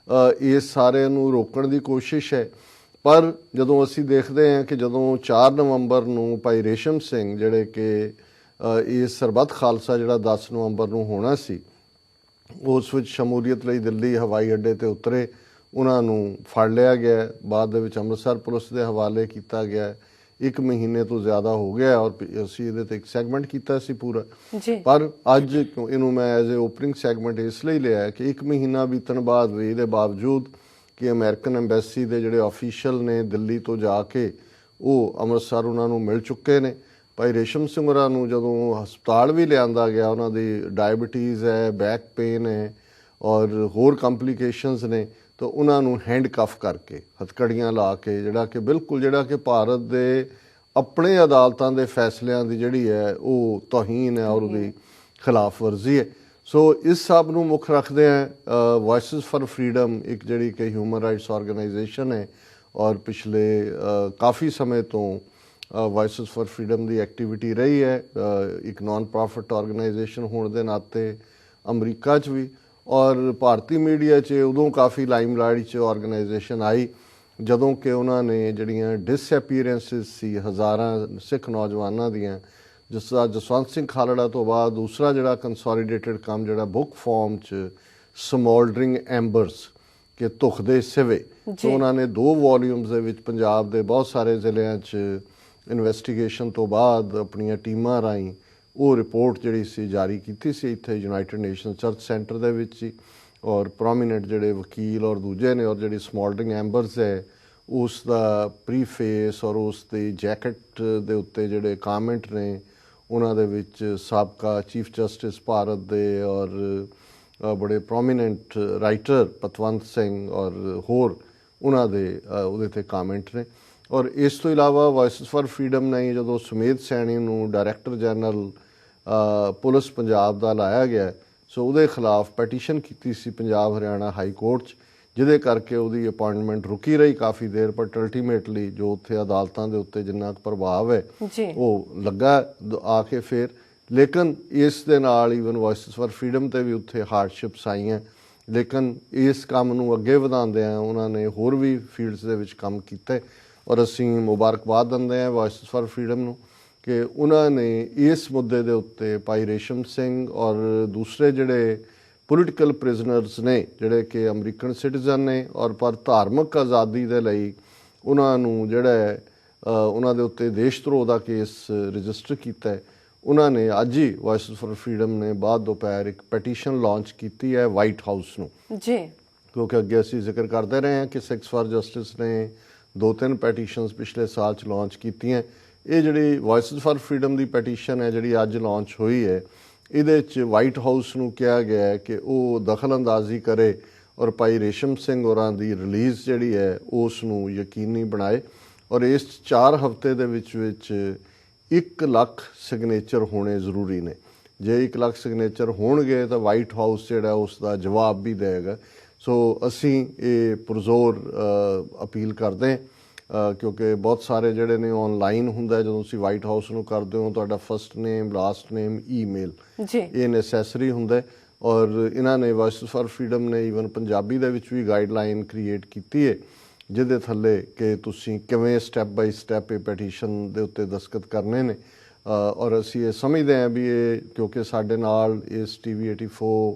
ਇਸ ਸਾਰਿਆਂ ਨੂੰ ਰੋਕਣ ਦੀ ਕੋਸ਼ਿਸ਼ ਹੈ, ਪਰ ਜਦੋਂ ਅਸੀਂ ਦੇਖਦੇ ਹਾਂ ਕਿ ਜਦੋਂ 4 ਨਵੰਬਰ ਨੂੰ ਭਾਈ ਰੇਸ਼ਮ ਸਿੰਘ ਜਿਹੜੇ ਕਿ ਇਸ ਸਰਬੱਤ ਖਾਲਸਾ ਜਿਹੜਾ 10 ਨਵੰਬਰ ਨੂੰ ਹੋਣਾ ਸੀ, ਉਸ ਵਿੱਚ ਸ਼ਮੂਲੀਅਤ ਲਈ ਦਿੱਲੀ ਹਵਾਈ ਅੱਡੇ ਤੇ ਉਤਰੇ, ਉਹਨਾਂ ਨੂੰ ਫੜ ਲਿਆ ਗਿਆ, ਬਾਅਦ ਦੇ ਵਿੱਚ ਅੰਮ੍ਰਿਤਸਰ ਪੁਲਿਸ ਦੇ ਹਵਾਲੇ ਕੀਤਾ ਗਿਆ। 1 ਮਹੀਨੇ ਤੋਂ ਜ਼ਿਆਦਾ ਹੋ ਗਿਆ ਔਰ ਅਸੀਂ ਇਹਦੇ ਤੇ ਇੱਕ ਸੈਗਮੈਂਟ ਕੀਤਾ ਸੀ ਪੂਰਾ, ਪਰ ਅੱਜ ਇਹਨੂੰ ਮੈਂ ਐਜ਼ ਏ ਓਪਨਿੰਗ ਸੈਗਮੈਂਟ ਇਸ ਲਈ ਲਿਆ ਕਿ 1 ਮਹੀਨਾ ਬੀਤਣ ਬਾਅਦ ਵੀ ਇਹਦੇ ਬਾਵਜੂਦ ਕਿ ਅਮਰੀਕਨ ਐਮਬੈਸੀ ਦੇ ਜਿਹੜੇ ਆਫੀਸ਼ੀਅਲ ਨੇ ਦਿੱਲੀ ਤੋਂ ਜਾ ਕੇ ਉਹ ਅੰਮ੍ਰਿਤਸਰ ਉਹਨਾਂ ਨੂੰ ਮਿਲ ਚੁੱਕੇ ਨੇ। ਭਾਈ ਰੇਸ਼ਮ ਸਿੰਘ ਹੋਰਾਂ ਨੂੰ ਜਦੋਂ ਹਸਪਤਾਲ ਵੀ ਲਿਆਂਦਾ ਗਿਆ, ਉਹਨਾਂ ਦੀ ਡਾਇਬਟੀਜ਼ ਹੈ, ਬੈਕ ਪੇਨ ਹੈ ਔਰ ਹੋਰ ਕੰਪਲੀਕੇਸ਼ਨਸ ਨੇ, ਤਾਂ ਉਹਨਾਂ ਨੂੰ ਹੈਂਡ ਕਫ ਕਰਕੇ, ਹਥਕੜੀਆਂ ਲਾ ਕੇ, ਜਿਹੜਾ ਕਿ ਭਾਰਤ ਦੇ ਆਪਣੇ ਅਦਾਲਤਾਂ ਦੇ ਫੈਸਲਿਆਂ ਦੀ ਜਿਹੜੀ ਹੈ ਉਹ ਤੋਹੀਨ ਹੈ ਔਰ ਉਹਦੀ ਖਿਲਾਫ ਵਰਜ਼ੀ ਹੈ। ਸੋ ਇਸ ਸਭ ਨੂੰ ਮੁੱਖ ਰੱਖਦੇ ਆ ਵੌਇਸਿਸ ਫਾਰ ਫਰੀडम ਇੱਕ ਜਿਹੜੀ ਕਿ ਹਿਊਮਨ ਰਾਈਟਸ ਆਰਗੇਨਾਈਜੇਸ਼ਨ ਹੈ ਔਰ ਪਿਛਲੇ ਕਾਫੀ ਸਮੇਂ ਤੋਂ ਵੌਇਸਿਸ ਫਾਰ ਫਰੀडम ਦੀ ਐਕਟੀਵਿਟੀ ਰਹੀ ਹੈ, ਇੱਕ ਨਾਨ ਪ੍ਰੋਫਿਟ ਆਰਗੇਨਾਈਜੇਸ਼ਨ ਹੋਣ ਦੇ ਨਾਤੇ ਅਮਰੀਕਾ 'ਚ ਵੀ ਔਰ ਭਾਰਤੀ ਮੀਡੀਆ 'ਚ ਉਦੋਂ ਕਾਫੀ ਲਾਈਮਲਾਈਟ 'ਚ ਆਰਗੇਨਾਈਜੇਸ਼ਨ ਆਈ ਜਦੋਂ ਕਿ ਉਹਨਾਂ ਨੇ ਜਿਹੜੀਆਂ ਡਿਸਅਪੀਅਰੈਂਸਿਸ ਸੀ ਹਜ਼ਾਰਾਂ ਸਿੱਖ ਨੌਜਵਾਨਾਂ ਦੀਆਂ, ਜਿਸ ਤਰ੍ਹਾਂ ਜਸਵੰਤ ਸਿੰਘ ਖਾਲੜਾ ਤੋਂ ਬਾਅਦ ਦੂਸਰਾ ਜਿਹੜਾ ਕੰਸੋਲੀਡੇਟਡ ਕੰਮ ਜਿਹੜਾ ਬੁੱਕ ਫਾਰਮ 'ਚ ਸਮੋਲਡਰਿੰਗ ਐਂਬਰਸ ਕਿ ਧੁਖਦੇ ਸਿਵੇ, ਸੋ ਉਹਨਾਂ ਨੇ 2 ਵੋਲੀਅਮਸ ਦੇ ਵਿੱਚ ਪੰਜਾਬ ਦੇ ਬਹੁਤ ਸਾਰੇ ਜ਼ਿਲ੍ਹਿਆਂ 'ਚ ਇਨਵੈਸਟੀਗੇਸ਼ਨ ਤੋਂ ਬਾਅਦ ਆਪਣੀਆਂ ਟੀਮਾਂ ਰਾਹੀਂ ਉਹ ਰਿਪੋਰਟ ਜਿਹੜੀ ਸੀ ਜਾਰੀ ਕੀਤੀ ਸੀ ਇੱਥੇ ਯੂਨਾਈਟਿਡ ਨੇਸ਼ਨ ਚਰਚ ਸੈਂਟਰ ਦੇ ਵਿੱਚ ਹੀ, ਔਰ ਪ੍ਰੋਮੀਨੈਂਟ ਜਿਹੜੇ ਵਕੀਲ ਔਰ ਦੂਜੇ ਨੇ ਔਰ ਜਿਹੜੀ ਸਮੋਲਡਰਿੰਗ ਐਂਬਰਸ ਹੈ ਉਸ ਦਾ ਪ੍ਰੀਫੇਸ ਔਰ ਉਸ ਦੀ ਜੈਕਟ ਦੇ ਉੱਤੇ ਜਿਹੜੇ ਕਾਮੈਂਟ ਨੇ, ਉਹਨਾਂ ਦੇ ਵਿੱਚ ਸਾਬਕਾ ਚੀਫ ਜਸਟਿਸ ਭਾਰਤ ਦੇ ਔਰ ਬੜੇ ਪ੍ਰੋਮੀਨੈਂਟ ਰਾਈਟਰ ਪਤਵੰਤ ਸਿੰਘ ਔਰ ਹੋਰ ਉਹਨਾਂ ਦੇ ਉਹਦੇ 'ਤੇ ਕਾਮੈਂਟ ਨੇ। ਔਰ ਇਸ ਤੋਂ ਇਲਾਵਾ ਵੌਇਸਿਸ ਫਾਰ ਫਰੀडम ਨੇ ਜਦੋਂ ਸੁਮੇਧ ਸੈਣੀ ਨੂੰ ਡਾਇਰੈਕਟਰ ਜਨਰਲ ਪੁਲਿਸ ਪੰਜਾਬ ਦਾ ਲਾਇਆ ਗਿਆ, ਸੋ ਉਹਦੇ ਖਿਲਾਫ ਪੈਟੀਸ਼ਨ ਕੀਤੀ ਸੀ ਪੰਜਾਬ ਹਰਿਆਣਾ ਹਾਈ ਕੋਰਟ 'ਚ, ਜਿਹਦੇ ਕਰਕੇ ਉਹਦੀ ਅਪਾਇੰਟਮੈਂਟ ਰੁਕੀ ਰਹੀ ਕਾਫੀ ਦੇਰ, ਬਟ ਅਲਟੀਮੇਟਲੀ ਜੋ ਉੱਥੇ ਅਦਾਲਤਾਂ ਦੇ ਉੱਤੇ ਜਿੰਨਾ ਕੁ ਪ੍ਰਭਾਵ ਹੈ ਉਹ ਲੱਗਾ ਆ ਕੇ ਫਿਰ। ਲੇਕਿਨ ਇਸ ਦੇ ਨਾਲ ਈਵਨ ਵੌਇਸਿਸ ਫਾਰ ਫਰੀडम ਤੇ ਵੀ ਉੱਥੇ ਹਾਰਡਸ਼ਿਪਸ ਆਈਆਂ, ਲੇਕਿਨ ਇਸ ਕੰਮ ਨੂੰ ਅੱਗੇ ਵਧਾਉਂਦਿਆਂ ਉਹਨਾਂ ਨੇ ਹੋਰ ਵੀ ਫੀਲਡਸ ਦੇ ਵਿੱਚ ਕੰਮ ਕੀਤਾ ਔਰ ਅਸੀਂ ਮੁਬਾਰਕਬਾਦ ਦਿੰਦੇ ਹਾਂ ਵੌਇਸਿਸ ਫਾਰ ਫਰੀडम ਨੂੰ ਕਿ ਉਹਨਾਂ ਨੇ ਇਸ ਮੁੱਦੇ ਦੇ ਉੱਤੇ ਭਾਈ ਰੇਸ਼ਮ ਸਿੰਘ ਔਰ ਦੂਸਰੇ ਜਿਹੜੇ ਪੋਲੀਟੀਕਲ ਪ੍ਰਿਜ਼ਨਰਸ ਨੇ ਜਿਹੜੇ ਕਿ ਅਮਰੀਕਨ ਸਿਟੀਜ਼ਨ ਨੇ ਔਰ ਪਰ ਧਾਰਮਿਕ ਆਜ਼ਾਦੀ ਦੇ ਲਈ ਉਹਨਾਂ ਨੂੰ ਜਿਹੜਾ ਉਹਨਾਂ ਦੇ ਉੱਤੇ ਦੇਸ਼ ਧਰੋਹ ਦਾ ਕੇਸ ਰਜਿਸਟਰ ਕੀਤਾ ਹੈ, ਉਹਨਾਂ ਨੇ ਅੱਜ ਹੀ ਵੌਇਸਿਸ ਫਾਰ ਫਰੀडम ਨੇ ਬਾਅਦ ਦੁਪਹਿਰ ਇੱਕ ਪੈਟੀਸ਼ਨ ਲਾਂਚ ਕੀਤੀ ਹੈ ਵਾਈਟ ਹਾਊਸ ਨੂੰ ਜੀ, ਕਿਉਂਕਿ ਅੱਗੇ ਅਸੀਂ ਜ਼ਿਕਰ ਕਰਦੇ ਰਹੇ ਹਾਂ ਕਿ ਸਿਕਸ ਫਾਰ ਜਸਟਿਸ ਨੇ 2-3 ਪੈਟੀਸ਼ਨਸ ਪਿਛਲੇ ਸਾਲ 'ਚ ਲਾਂਚ ਕੀਤੀਆਂ। ਇਹ ਜਿਹੜੀ ਵੌਇਸਿਸ ਫਾਰ ਫਰੀडम ਦੀ ਪੈਟੀਸ਼ਨ ਹੈ ਜਿਹੜੀ ਅੱਜ ਲਾਂਚ ਹੋਈ ਹੈ, ਇਹਦੇ 'ਚ ਵਾਈਟ ਹਾਊਸ ਨੂੰ ਕਿਹਾ ਗਿਆ ਹੈ ਕਿ ਉਹ ਦਖਲ ਅੰਦਾਜ਼ੀ ਕਰੇ ਔਰ ਭਾਈ ਰੇਸ਼ਮ ਸਿੰਘ ਹੋਰਾਂ ਦੀ ਰਿਲੀਜ਼ ਜਿਹੜੀ ਹੈ ਉਸ ਨੂੰ ਯਕੀਨੀ ਬਣਾਏ ਔਰ ਇਸ 4 ਹਫ਼ਤੇ ਦੇ ਵਿੱਚ 1 ਲੱਖ ਸਿਗਨੇਚਰ ਹੋਣੇ ਜ਼ਰੂਰੀ ਨੇ। ਜੇ 1 ਲੱਖ ਸਿਗਨੇਚਰ ਹੋਣਗੇ ਤਾਂ ਵਾਈਟ ਹਾਊਸ ਜਿਹੜਾ ਉਸ ਦਾ ਜਵਾਬ ਵੀ ਦੇਗਾ। ਸੋ ਅਸੀਂ ਇਹ ਪੁਰਜ਼ੋਰ ਅਪੀਲ ਕਰਦੇ ਹਾਂ ਕਿਉਂਕਿ ਬਹੁਤ ਸਾਰੇ ਜਿਹੜੇ ਨੇ ਆਨਲਾਈਨ ਹੁੰਦਾ, ਜਦੋਂ ਤੁਸੀਂ ਵਾਈਟ ਹਾਊਸ ਨੂੰ ਕਰਦੇ ਹੋ ਤੁਹਾਡਾ ਫਸਟ ਨੇਮ, ਲਾਸਟ ਨੇਮ, ਈਮੇਲ ਇਹ ਨੈਸੈਸਰੀ ਹੁੰਦਾ ਔਰ ਇਹਨਾਂ ਨੇ ਵੌਇਸਿਸ ਫਾਰ ਫਰੀडम ਨੇ ਈਵਨ ਪੰਜਾਬੀ ਦੇ ਵਿੱਚ ਵੀ ਗਾਈਡਲਾਈਨ ਕ੍ਰੀਏਟ ਕੀਤੀ ਹੈ ਜਿਹਦੇ ਥੱਲੇ ਕਿ ਤੁਸੀਂ ਕਿਵੇਂ ਸਟੈਪ ਬਾਈ ਸਟੈਪ ਇਹ ਪੈਟੀਸ਼ਨ ਦੇ ਉੱਤੇ ਦਸਤਖਤ ਕਰਨੇ ਨੇ ਔਰ ਅਸੀਂ ਇਹ ਸਮਝਦੇ ਹਾਂ ਵੀ ਇਹ ਕਿਉਂਕਿ ਸਾਡੇ ਨਾਲ ਇਸ TV 84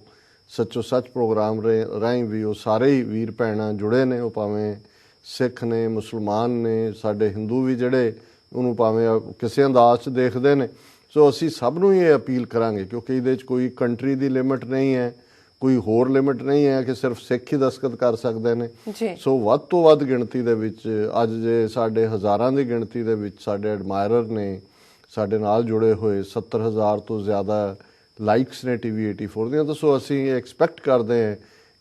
ਸੱਚੋ ਸੱਚ ਪ੍ਰੋਗਰਾਮ ਰਾਹੀਂ ਵੀ ਉਹ ਸਾਰੇ ਹੀ ਵੀਰ ਭੈਣਾਂ ਜੁੜੇ ਨੇ, ਉਹ ਭਾਵੇਂ ਸਿੱਖ ਨੇ, ਮੁਸਲਮਾਨ ਨੇ, ਸਾਡੇ ਹਿੰਦੂ ਵੀ ਜਿਹੜੇ ਉਹਨੂੰ ਭਾਵੇਂ ਕਿਸੇ ਅੰਦਾਜ਼ 'ਚ ਦੇਖਦੇ ਨੇ। ਸੋ ਅਸੀਂ ਸਭ ਨੂੰ ਇਹ ਅਪੀਲ ਕਰਾਂਗੇ ਕਿਉਂਕਿ ਇਹਦੇ 'ਚ ਕੋਈ ਕੰਟਰੀ ਦੀ ਲਿਮਿਟ ਨਹੀਂ ਹੈ, ਕੋਈ ਹੋਰ ਲਿਮਿਟ ਨਹੀਂ ਹੈ ਕਿ ਸਿਰਫ ਸਿੱਖ ਹੀ ਦਸਤਖਤ ਕਰ ਸਕਦੇ ਨੇ। ਸੋ ਵੱਧ ਤੋਂ ਵੱਧ ਗਿਣਤੀ ਦੇ ਵਿੱਚ ਅੱਜ ਜੇ ਸਾਡੇ ਹਜ਼ਾਰਾਂ ਦੀ ਗਿਣਤੀ ਦੇ ਵਿੱਚ ਸਾਡੇ ਐਡਮਾਇਰਰ ਨੇ ਸਾਡੇ ਨਾਲ ਜੁੜੇ ਹੋਏ, 70,000 ਤੋਂ ਜ਼ਿਆਦਾ ਲਾਈਕਸ ਨੇ TV 84 ਦੀਆਂ, ਤਾਂ ਸੋ ਅਸੀਂ ਐਕਸਪੈਕਟ ਕਰਦੇ ਹਾਂ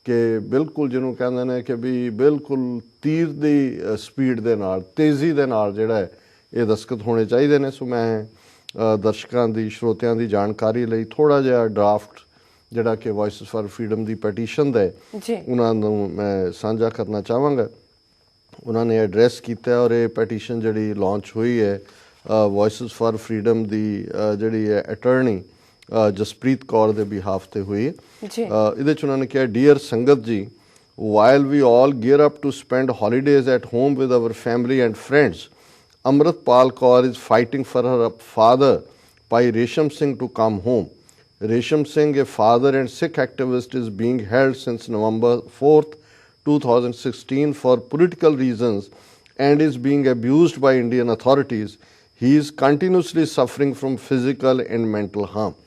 ਕਿ ਬਿਲਕੁਲ ਜਿਹਨੂੰ ਕਹਿੰਦੇ ਨੇ ਕਿ ਵੀ ਬਿਲਕੁਲ ਤੀਰ ਦੀ ਸਪੀਡ ਦੇ ਨਾਲ, ਤੇਜ਼ੀ ਦੇ ਨਾਲ ਜਿਹੜਾ ਇਹ ਦਸਤਖਤ ਹੋਣੇ ਚਾਹੀਦੇ ਨੇ। ਸੋ ਮੈਂ ਦਰਸ਼ਕਾਂ ਦੀ, ਸਰੋਤਿਆਂ ਦੀ ਜਾਣਕਾਰੀ ਲਈ ਥੋੜ੍ਹਾ ਜਿਹਾ ਡਰਾਫਟ ਜਿਹੜਾ ਕਿ ਵੌਇਸਿਸ ਫਾਰ ਫਰੀडम ਦੀ ਪੈਟੀਸ਼ਨ ਦਾ ਉਹਨਾਂ ਨੂੰ ਮੈਂ ਸਾਂਝਾ ਕਰਨਾ ਚਾਹਾਂਗਾ। ਉਹਨਾਂ ਨੇ ਐਡਰੈਸ ਕੀਤਾ ਔਰ ਇਹ ਪੈਟੀਸ਼ਨ ਜਿਹੜੀ ਲਾਂਚ ਹੋਈ ਹੈ ਵੌਇਸਿਸ ਫਾਰ ਫਰੀडम ਦੀ ਜਿਹੜੀ ਹੈ ਅਟਰਨੀ ਜਸਪ੍ਰੀਤ ਕੌਰ ਦੇ ਬਿਹਾਫ ਤੇ ਹੋਈ ਜੀ ਇਹਦੇ ਚ ਉਹਨਾਂ ਨੇ ਕਿਹਾ, ਡੀਅਰ ਸੰਗਤ ਜੀ, while we all gear up to spend holidays at home with our family and friends, Amritpal Kaur is fighting for her father Bhai Resham Singh to come home. Resham Singh, a father and Sikh activist, is being held since November 4th, 2016 for political reasons and is being abused by Indian authorities. He is continuously suffering from physical and mental harm.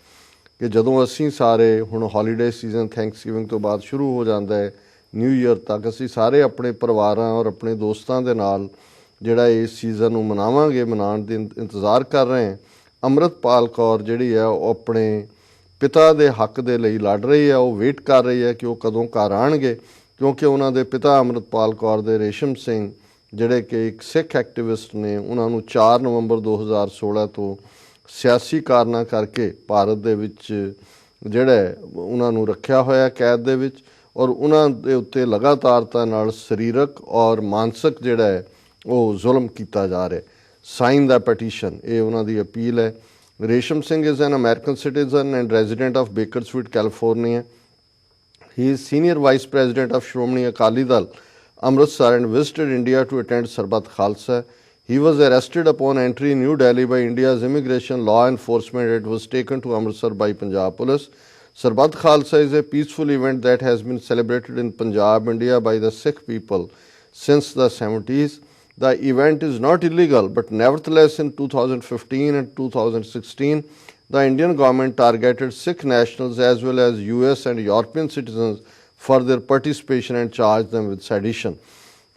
ਕਿ ਜਦੋਂ ਅਸੀਂ ਸਾਰੇ ਹੁਣ ਹੌਲੀਡੇ ਸੀਜ਼ਨ ਥੈਂਕਸਗਿਵਿੰਗ ਤੋਂ ਬਾਅਦ ਸ਼ੁਰੂ ਹੋ ਜਾਂਦਾ ਹੈ, ਨਿਊ ਈਅਰ ਤੱਕ ਅਸੀਂ ਸਾਰੇ ਆਪਣੇ ਪਰਿਵਾਰਾਂ ਔਰ ਆਪਣੇ ਦੋਸਤਾਂ ਦੇ ਨਾਲ ਜਿਹੜਾ ਇਸ ਸੀਜ਼ਨ ਨੂੰ ਮਨਾਵਾਂਗੇ, ਮਨਾਉਣ ਦੇ ਇੰਤਜ਼ਾਰ ਕਰ ਰਹੇ ਹਾਂ। ਅੰਮ੍ਰਿਤਪਾਲ ਕੌਰ ਜਿਹੜੀ ਹੈ ਉਹ ਆਪਣੇ ਪਿਤਾ ਦੇ ਹੱਕ ਦੇ ਲਈ ਲੜ ਰਹੀ ਹੈ, ਉਹ ਵੇਟ ਕਰ ਰਹੀ ਹੈ ਕਿ ਉਹ ਕਦੋਂ ਘਰ ਆਉਣਗੇ, ਕਿਉਂਕਿ ਉਹਨਾਂ ਦੇ ਪਿਤਾ ਅੰਮ੍ਰਿਤਪਾਲ ਕੌਰ ਦੇ ਰੇਸ਼ਮ ਸਿੰਘ ਜਿਹੜੇ ਕਿ ਇੱਕ ਸਿੱਖ ਐਕਟਿਵਿਸਟ ਨੇ, ਉਹਨਾਂ ਨੂੰ 4 ਨਵੰਬਰ 2016 ਤੋਂ ਸਿਆਸੀ ਕਾਰਨਾਂ ਕਰਕੇ ਭਾਰਤ ਦੇ ਵਿੱਚ ਜਿਹੜਾ ਉਹਨਾਂ ਨੂੰ ਰੱਖਿਆ ਹੋਇਆ ਕੈਦ ਦੇ ਵਿੱਚ, ਔਰ ਉਹਨਾਂ ਦੇ ਉੱਤੇ ਲਗਾਤਾਰਤਾ ਨਾਲ ਸਰੀਰਕ ਔਰ ਮਾਨਸਿਕ ਜਿਹੜਾ ਹੈ ਉਹ ਜ਼ੁਲਮ ਕੀਤਾ ਜਾ ਰਿਹਾ। ਸਾਈਨ ਦਾ ਪਟੀਸ਼ਨ, ਇਹ ਉਹਨਾਂ ਦੀ ਅਪੀਲ ਹੈ। Resham Singh is an American citizen and resident of Bakersfield, California. He is senior vice president of Shromani Akali Dal, Amritsar, and visited India to attend Sarbat Khalsa. He was arrested upon entry in New Delhi by India's immigration law enforcement and was taken to Amritsar by Punjab Police. Sarbat Khalsa is a peaceful event that has been celebrated in Punjab, India by the Sikh people since the 70s. The event is not illegal, but nevertheless in 2015 and 2016, the Indian government targeted Sikh nationals as well as US and European citizens for their participation and charged them with sedition.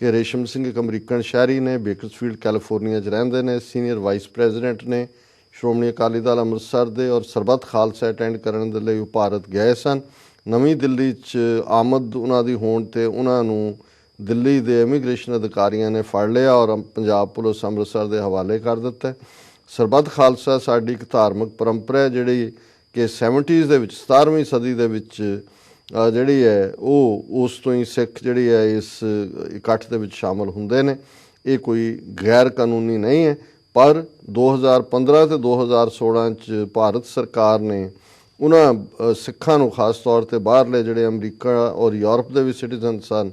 ਕਿ ਰੇਸ਼ਮ ਸਿੰਘ ਇੱਕ ਅਮਰੀਕਨ ਸ਼ਹਿਰੀ ਨੇ, ਬੇਕਰਸਫੀਲਡ ਕੈਲੀਫੋਰਨੀਆ 'ਚ ਰਹਿੰਦੇ ਨੇ, ਸੀਨੀਅਰ ਵਾਈਸ ਪ੍ਰੈਜ਼ੀਡੈਂਟ ਨੇ ਸ਼੍ਰੋਮਣੀ ਅਕਾਲੀ ਦਲ ਅੰਮ੍ਰਿਤਸਰ ਦੇ, ਔਰ ਸਰਬੱਤ ਖਾਲਸਾ ਅਟੈਂਡ ਕਰਨ ਦੇ ਲਈ ਉਹ ਭਾਰਤ ਗਏ ਸਨ। ਨਵੀਂ ਦਿੱਲੀ 'ਚ ਆਮਦ ਉਹਨਾਂ ਦੀ ਹੋਣ 'ਤੇ ਉਹਨਾਂ ਨੂੰ ਦਿੱਲੀ ਦੇ ਇਮੀਗ੍ਰੇਸ਼ਨ ਅਧਿਕਾਰੀਆਂ ਨੇ ਫੜ ਲਿਆ ਔਰ ਪੰਜਾਬ ਪੁਲਿਸ ਅੰਮ੍ਰਿਤਸਰ ਦੇ ਹਵਾਲੇ ਕਰ ਦਿੱਤਾ। ਸਰਬੱਤ ਖਾਲਸਾ ਸਾਡੀ ਇੱਕ ਧਾਰਮਿਕ ਪਰੰਪਰਾ ਹੈ ਜਿਹੜੀ ਕਿ 70s ਦੇ ਵਿੱਚ, 17ਵੀਂ ਸਦੀ ਦੇ ਵਿੱਚ ਜਿਹੜੀ ਹੈ ਉਹ ਉਸ ਤੋਂ ਹੀ ਸਿੱਖ ਜਿਹੜੀ ਹੈ ਇਸ ਇਕੱਠ ਦੇ ਵਿੱਚ ਸ਼ਾਮਲ ਹੁੰਦੇ ਨੇ। ਇਹ ਕੋਈ ਗੈਰ ਕਾਨੂੰਨੀ ਨਹੀਂ ਹੈ, ਪਰ 2015 ਤੇ 2016 'ਚ ਭਾਰਤ ਸਰਕਾਰ ਨੇ ਉਹਨਾਂ ਸਿੱਖਾਂ ਨੂੰ ਖਾਸ ਤੌਰ 'ਤੇ ਬਾਹਰਲੇ ਜਿਹੜੇ ਅਮਰੀਕਾ ਔਰ ਯੂਰਪ ਦੇ ਵੀ ਸਿਟੀਜ਼ਨ ਸਨ,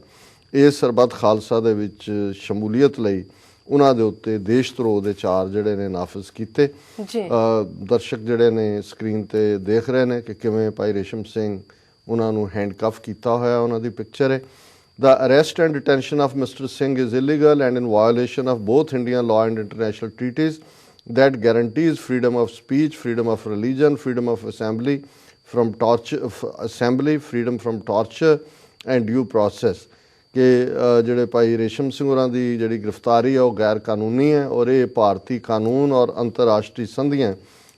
ਇਸ ਸਰਬੱਤ ਖਾਲਸਾ ਦੇ ਵਿੱਚ ਸ਼ਮੂਲੀਅਤ ਲਈ ਉਹਨਾਂ ਦੇ ਉੱਤੇ ਦੇਸ਼ ਧਰੋਹ ਦੇ ਚਾਰ ਜਿਹੜੇ ਨੇ ਨਾਫਜ਼ ਕੀਤੇ। ਦਰਸ਼ਕ ਜਿਹੜੇ ਨੇ ਸਕਰੀਨ 'ਤੇ ਦੇਖ ਰਹੇ ਨੇ ਕਿ ਕਿਵੇਂ ਭਾਈ ਰੇਸ਼ਮ ਸਿੰਘ ਉਹਨਾਂ ਨੂੰ ਹੈਂਡਕਫ ਕੀਤਾ ਹੋਇਆ, ਉਹਨਾਂ ਦੀ ਪਿਕਚਰ ਹੈ। The arrest and detention of Mr. Singh is illegal and in violation of both Indian law and international treaties that guarantees freedom of speech, freedom of religion, freedom of assembly from torture and due process. ਕਿ ਜਿਹੜੇ ਭਾਈ ਰੇਸ਼ਮ ਸਿੰਘ ਹੋਰਾਂ ਦੀ ਜਿਹੜੀ ਗ੍ਰਿਫਤਾਰੀ ਹੈ ਉਹ ਗੈਰ ਕਾਨੂੰਨੀ ਹੈ ਔਰ ਇਹ ਭਾਰਤੀ ਕਾਨੂੰਨ ਔਰ ਅੰਤਰਰਾਸ਼ਟਰੀ ਸੰਧੀਆਂ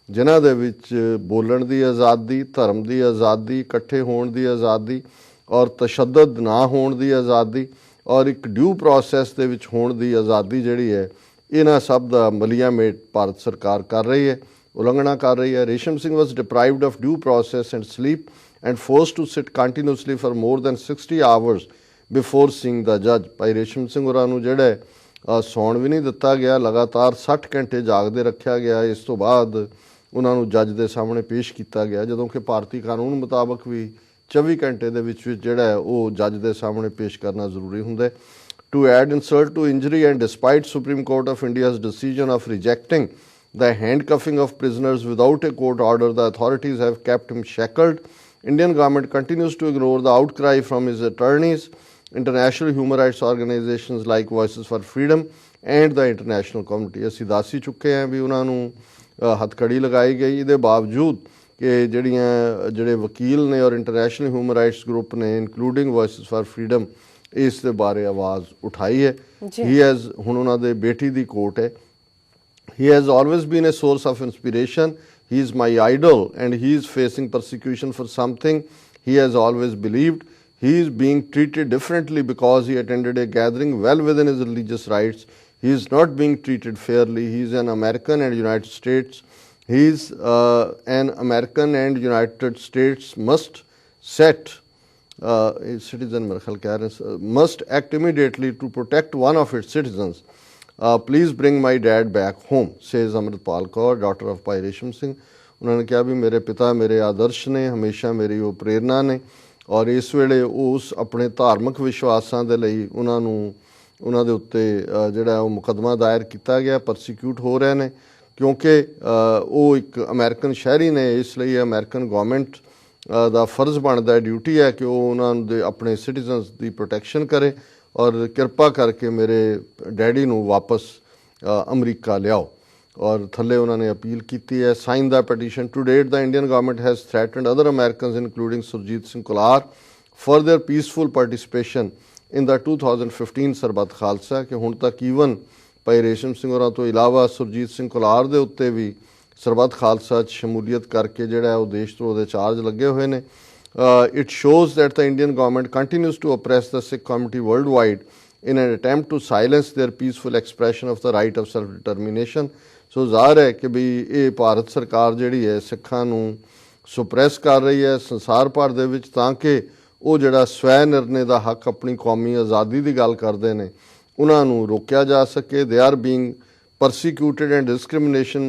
ਜਿਨ੍ਹਾਂ ਦੇ ਵਿੱਚ ਬੋਲਣ ਦੀ ਆਜ਼ਾਦੀ, ਧਰਮ ਦੀ ਆਜ਼ਾਦੀ, ਇਕੱਠੇ ਹੋਣ ਦੀ ਆਜ਼ਾਦੀ ਔਰ ਤਸ਼ੱਦਦ ਨਾ ਹੋਣ ਦੀ ਆਜ਼ਾਦੀ ਔਰ ਇੱਕ ਡਿਊ ਪ੍ਰੋਸੈਸ ਦੇ ਵਿੱਚ ਹੋਣ ਦੀ ਆਜ਼ਾਦੀ ਜਿਹੜੀ ਹੈ, ਇਹਨਾਂ ਸਭ ਦਾ ਮਲੀਆ ਮੇਟ ਭਾਰਤ ਸਰਕਾਰ ਕਰ ਰਹੀ ਹੈ, ਉਲੰਘਣਾ ਕਰ ਰਹੀ ਹੈ। Resham Singh was deprived of due process and sleep and forced to sit continuously for more than 60 hours before seeing the ਜੱਜ। ਭਾਈ ਰੇਸ਼ਮ ਸਿੰਘ ਹੋਰਾਂ ਨੂੰ ਜਿਹੜਾ ਸੌਣ ਵੀ ਨਹੀਂ ਦਿੱਤਾ ਗਿਆ, ਲਗਾਤਾਰ 60 ਘੰਟੇ ਜਾਗਦੇ ਰੱਖਿਆ ਗਿਆ। ਇਸ ਤੋਂ ਬਾਅਦ ਉਹਨਾਂ ਨੂੰ ਜੱਜ ਦੇ ਸਾਹਮਣੇ ਪੇਸ਼ ਕੀਤਾ ਗਿਆ, ਜਦੋਂ ਕਿ ਭਾਰਤੀ ਕਾਨੂੰਨ ਮੁਤਾਬਕ ਵੀ 24 ਘੰਟੇ ਦੇ ਵਿੱਚ ਜਿਹੜਾ ਹੈ ਉਹ ਜੱਜ ਦੇ ਸਾਹਮਣੇ ਪੇਸ਼ ਕਰਨਾ ਜ਼ਰੂਰੀ ਹੁੰਦਾ ਹੈ। To add insult to injury, and despite Supreme Court of India's decision of rejecting the handcuffing of prisoners without a court order, the authorities have kept him shackled. Indian government continues to ignore the outcry from his attorneys, international human rights organizations like Voices for Freedom and the international community. ਅਸੀਂ ਦੱਸ ਹੀ ਚੁੱਕੇ ਹਾਂ ਵੀ ਉਹਨਾਂ ਨੂੰ ਹੱਥਕੜੀ ਲਗਾਈ ਗਈ, ਇਹਦੇ ਬਾਵਜੂਦ ਕਿ ਜਿਹੜੇ ਵਕੀਲ ਨੇ ਔਰ ਇੰਟਰਨੈਸ਼ਨਲ ਹਿਊਮਨ ਰਾਈਟਸ ਗਰੁੱਪ ਨੇ ਇਨਕਲੂਡਿੰਗ ਵੌਇਸਿਸ ਫਾਰ ਫਰੀडम ਇਸ ਦੇ ਬਾਰੇ ਆਵਾਜ਼ ਉਠਾਈ ਹੈ। ਹੀ ਹੈਜ਼ ਹੁਣ ਉਹਨਾਂ ਦੇ ਬੇਟੀ ਦੀ ਕੋਰਟ ਹੈ। He has always been a source of inspiration, he is my idol and he is facing persecution for something he has always believed. He is being treated differently because he attended a gathering well within his religious rights. He is not being treated fairly. He is an American and United States. He is an American and United States must must act immediately to protect one of its citizens. Please bring my dad back home, says Amritpal Kaur, daughter of Bhai Resham Singh. ਉਹਨਾਂ ਨੇ ਕਿਹਾ ਵੀ ਮੇਰੇ ਪਿਤਾ ਮੇਰੇ ਆਦਰਸ਼ ਨੇ, ਹਮੇਸ਼ਾ ਮੇਰੀ ਉਹ ਪ੍ਰੇਰਨਾ ਨੇ, ਔਰ ਇਸ ਵੇਲੇ ਉਸ ਆਪਣੇ ਧਾਰਮਿਕ ਵਿਸ਼ਵਾਸਾਂ ਦੇ ਲਈ ਉਹਨਾਂ ਦੇ ਉੱਤੇ ਜਿਹੜਾ ਉਹ ਮੁਕੱਦਮਾ ਦਾਇਰ ਕੀਤਾ ਗਿਆ, ਪਰਸੀਕਿਊਟ ਹੋ ਰਹੇ ਨੇ, ਕਿਉਂਕਿ ਉਹ ਇੱਕ ਅਮਰੀਕਨ ਸ਼ਹਿਰੀ ਨੇ। ਇਸ ਲਈ ਅਮਰੀਕਨ ਗੌਰਮੈਂਟ ਦਾ ਫਰਜ਼ ਬਣਦਾ, ਡਿਊਟੀ ਹੈ ਕਿ ਉਹ ਉਹਨਾਂ ਦੇ ਆਪਣੇ ਸਿਟੀਜ਼ਨਸ ਦੀ ਪ੍ਰੋਟੈਕਸ਼ਨ ਕਰੇ, ਔਰ ਕਿਰਪਾ ਕਰਕੇ ਮੇਰੇ ਡੈਡੀ ਨੂੰ ਵਾਪਸ ਅਮਰੀਕਾ ਲਿਆਓ। ਔਰ ਥੱਲੇ ਉਹਨਾਂ ਨੇ ਅਪੀਲ ਕੀਤੀ ਹੈ, sign the petition. To date the Indian government has threatened other Americans including Surjit Singh Kular for their peaceful participation in the 2015 Sarbat Khalsa, ਕਿ ਹੁਣ ਤੱਕ ਈਵਨ ਭਾਈ ਰੇਸ਼ਮ ਸਿੰਘ ਹੋਰਾਂ ਤੋਂ ਇਲਾਵਾ ਸੁਰਜੀਤ ਸਿੰਘ ਕੁਲਾਰ ਦੇ ਉੱਤੇ ਵੀ ਸਰਬੱਤ ਖਾਲਸਾ 'ਚ ਸ਼ਮੂਲੀਅਤ ਕਰਕੇ ਜਿਹੜਾ ਉਹ ਦੇਸ਼ ਧਰੋਹ ਦੇ ਚਾਰਜ ਲੱਗੇ ਹੋਏ ਨੇ। It shows that the Indian government continues to oppress the Sikh community worldwide in an attempt to silence their peaceful expression of the right of self-determination। ਸੋ ਜ਼ਾਹਰ ਹੈ ਕਿ ਵੀ ਇਹ ਭਾਰਤ ਸਰਕਾਰ ਜਿਹੜੀ ਹੈ ਸਿੱਖਾਂ ਨੂੰ ਸੁਪਰੈਸ ਕਰ ਰਹੀ ਹੈ ਸੰਸਾਰ ਭਰ ਦੇ ਵਿੱਚ, ਤਾਂ ਕਿ ਉਹ ਜਿਹੜਾ ਸਵੈ ਨਿਰਣੇ ਦਾ ਹੱਕ, ਆਪਣੀ ਕੌਮੀ ਆਜ਼ਾਦੀ ਦੀ ਗੱਲ ਕਰਦੇ ਨੇ, ਉਹਨਾਂ ਨੂੰ ਰੋਕਿਆ ਜਾ ਸਕੇ। They are being persecuted and discriminated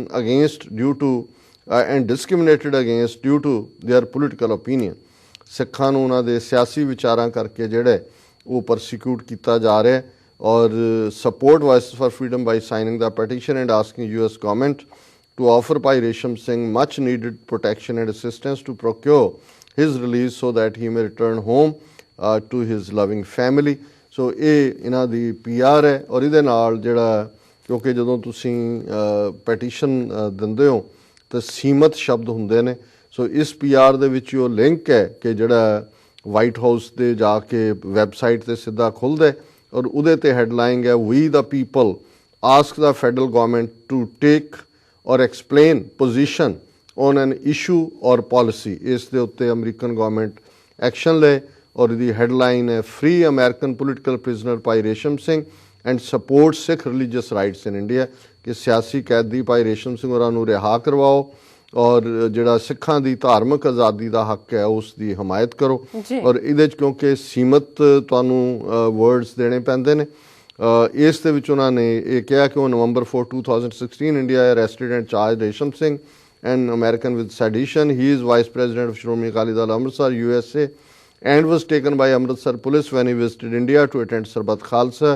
against due to their political opinion। ਸਿੱਖਾਂ ਨੂੰ ਉਹਨਾਂ ਦੇ ਸਿਆਸੀ ਵਿਚਾਰਾਂ ਕਰਕੇ ਜਿਹੜੇ ਉਹ ਪਰਸੀਕਿਊਟ ਕੀਤਾ ਜਾ ਰਿਹਾ। ਔਰ support Voices for Freedom by signing the petition and asking US government to offer Bhai Resham Singh much needed protection and assistance to procure his release so that he may return home to his loving family। ਸੋ ਇਹ ਇਹਨਾਂ ਦੀ PR ਹੈ। ਔਰ ਇਹਦੇ ਨਾਲ ਜਿਹੜਾ, ਕਿਉਂਕਿ ਜਦੋਂ ਤੁਸੀਂ ਪੈਟੀਸ਼ਨ ਦਿੰਦੇ ਹੋ ਤਾਂ ਸੀਮਤ ਸ਼ਬਦ ਹੁੰਦੇ ਨੇ, ਸੋ ਇਸ PR ਦੇ ਵਿੱਚ ਉਹ ਲਿੰਕ ਹੈ ਕਿ ਜਿਹੜਾ ਵਾਈਟ ਹਾਊਸ ਦੇ ਜਾ ਕੇ ਵੈਬਸਾਈਟ 'ਤੇ ਸਿੱਧਾ ਖੁੱਲ੍ਹਦਾ, ਔਰ ਉਹਦੇ 'ਤੇ ਹੈਡਲਾਈਨ ਹੈ, we the people ask the federal government to take or explain position on an issue or policy. ਇਸ ਦੇ ਉੱਤੇ ਅਮਰੀਕਨ ਗਵਰਨਮੈਂਟ ਐਕਸ਼ਨ ਲਏ। ਔਰ ਇਹਦੀ ਹੈਡਲਾਈਨ ਹੈ, free American political prisoner Bhai Resham Singh and support Sikh religious rights in India, ਕਿ ਸਿਆਸੀ ਕੈਦੀ ਭਾਈ ਰੇਸ਼ਮ ਸਿੰਘ ਹੋਰਾਂ ਨੂੰ ਰਿਹਾ ਕਰਵਾਓ, ਔਰ ਜਿਹੜਾ ਸਿੱਖਾਂ ਦੀ ਧਾਰਮਿਕ ਆਜ਼ਾਦੀ ਦਾ ਹੱਕ ਹੈ ਉਸ ਦੀ ਹਮਾਇਤ ਕਰੋ। ਔਰ ਇਹਦੇ 'ਚ ਕਿਉਂਕਿ ਸੀਮਤ ਤੁਹਾਨੂੰ ਵਰਡਸ ਦੇਣੇ ਪੈਂਦੇ ਨੇ, ਇਸ ਦੇ ਵਿੱਚ ਉਹਨਾਂ ਨੇ ਇਹ ਕਿਹਾ ਕਿ ਉਹ November 4, 2016 India arrested and charge Resham Singh N American with sedition. He is vice president of Shiromani Akali Dal Amritsar USA and was taken by Amritsar police when he visited India to attend Sarbat Khalsa।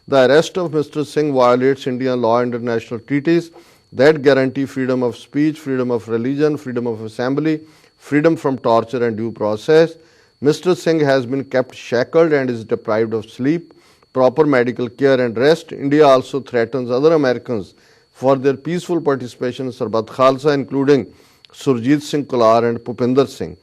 The arrest of Mr. Singh violates Indian law and international treaties that guarantee freedom of speech, freedom of religion, freedom of assembly, freedom from torture and due process। Mr. Singh has been kept shackled and is deprived of sleep, proper medical care and rest। India also threatens other Americans for their peaceful participation in Sarbat Khalsa, including Surjit Singh Kular and Pupinder Singh।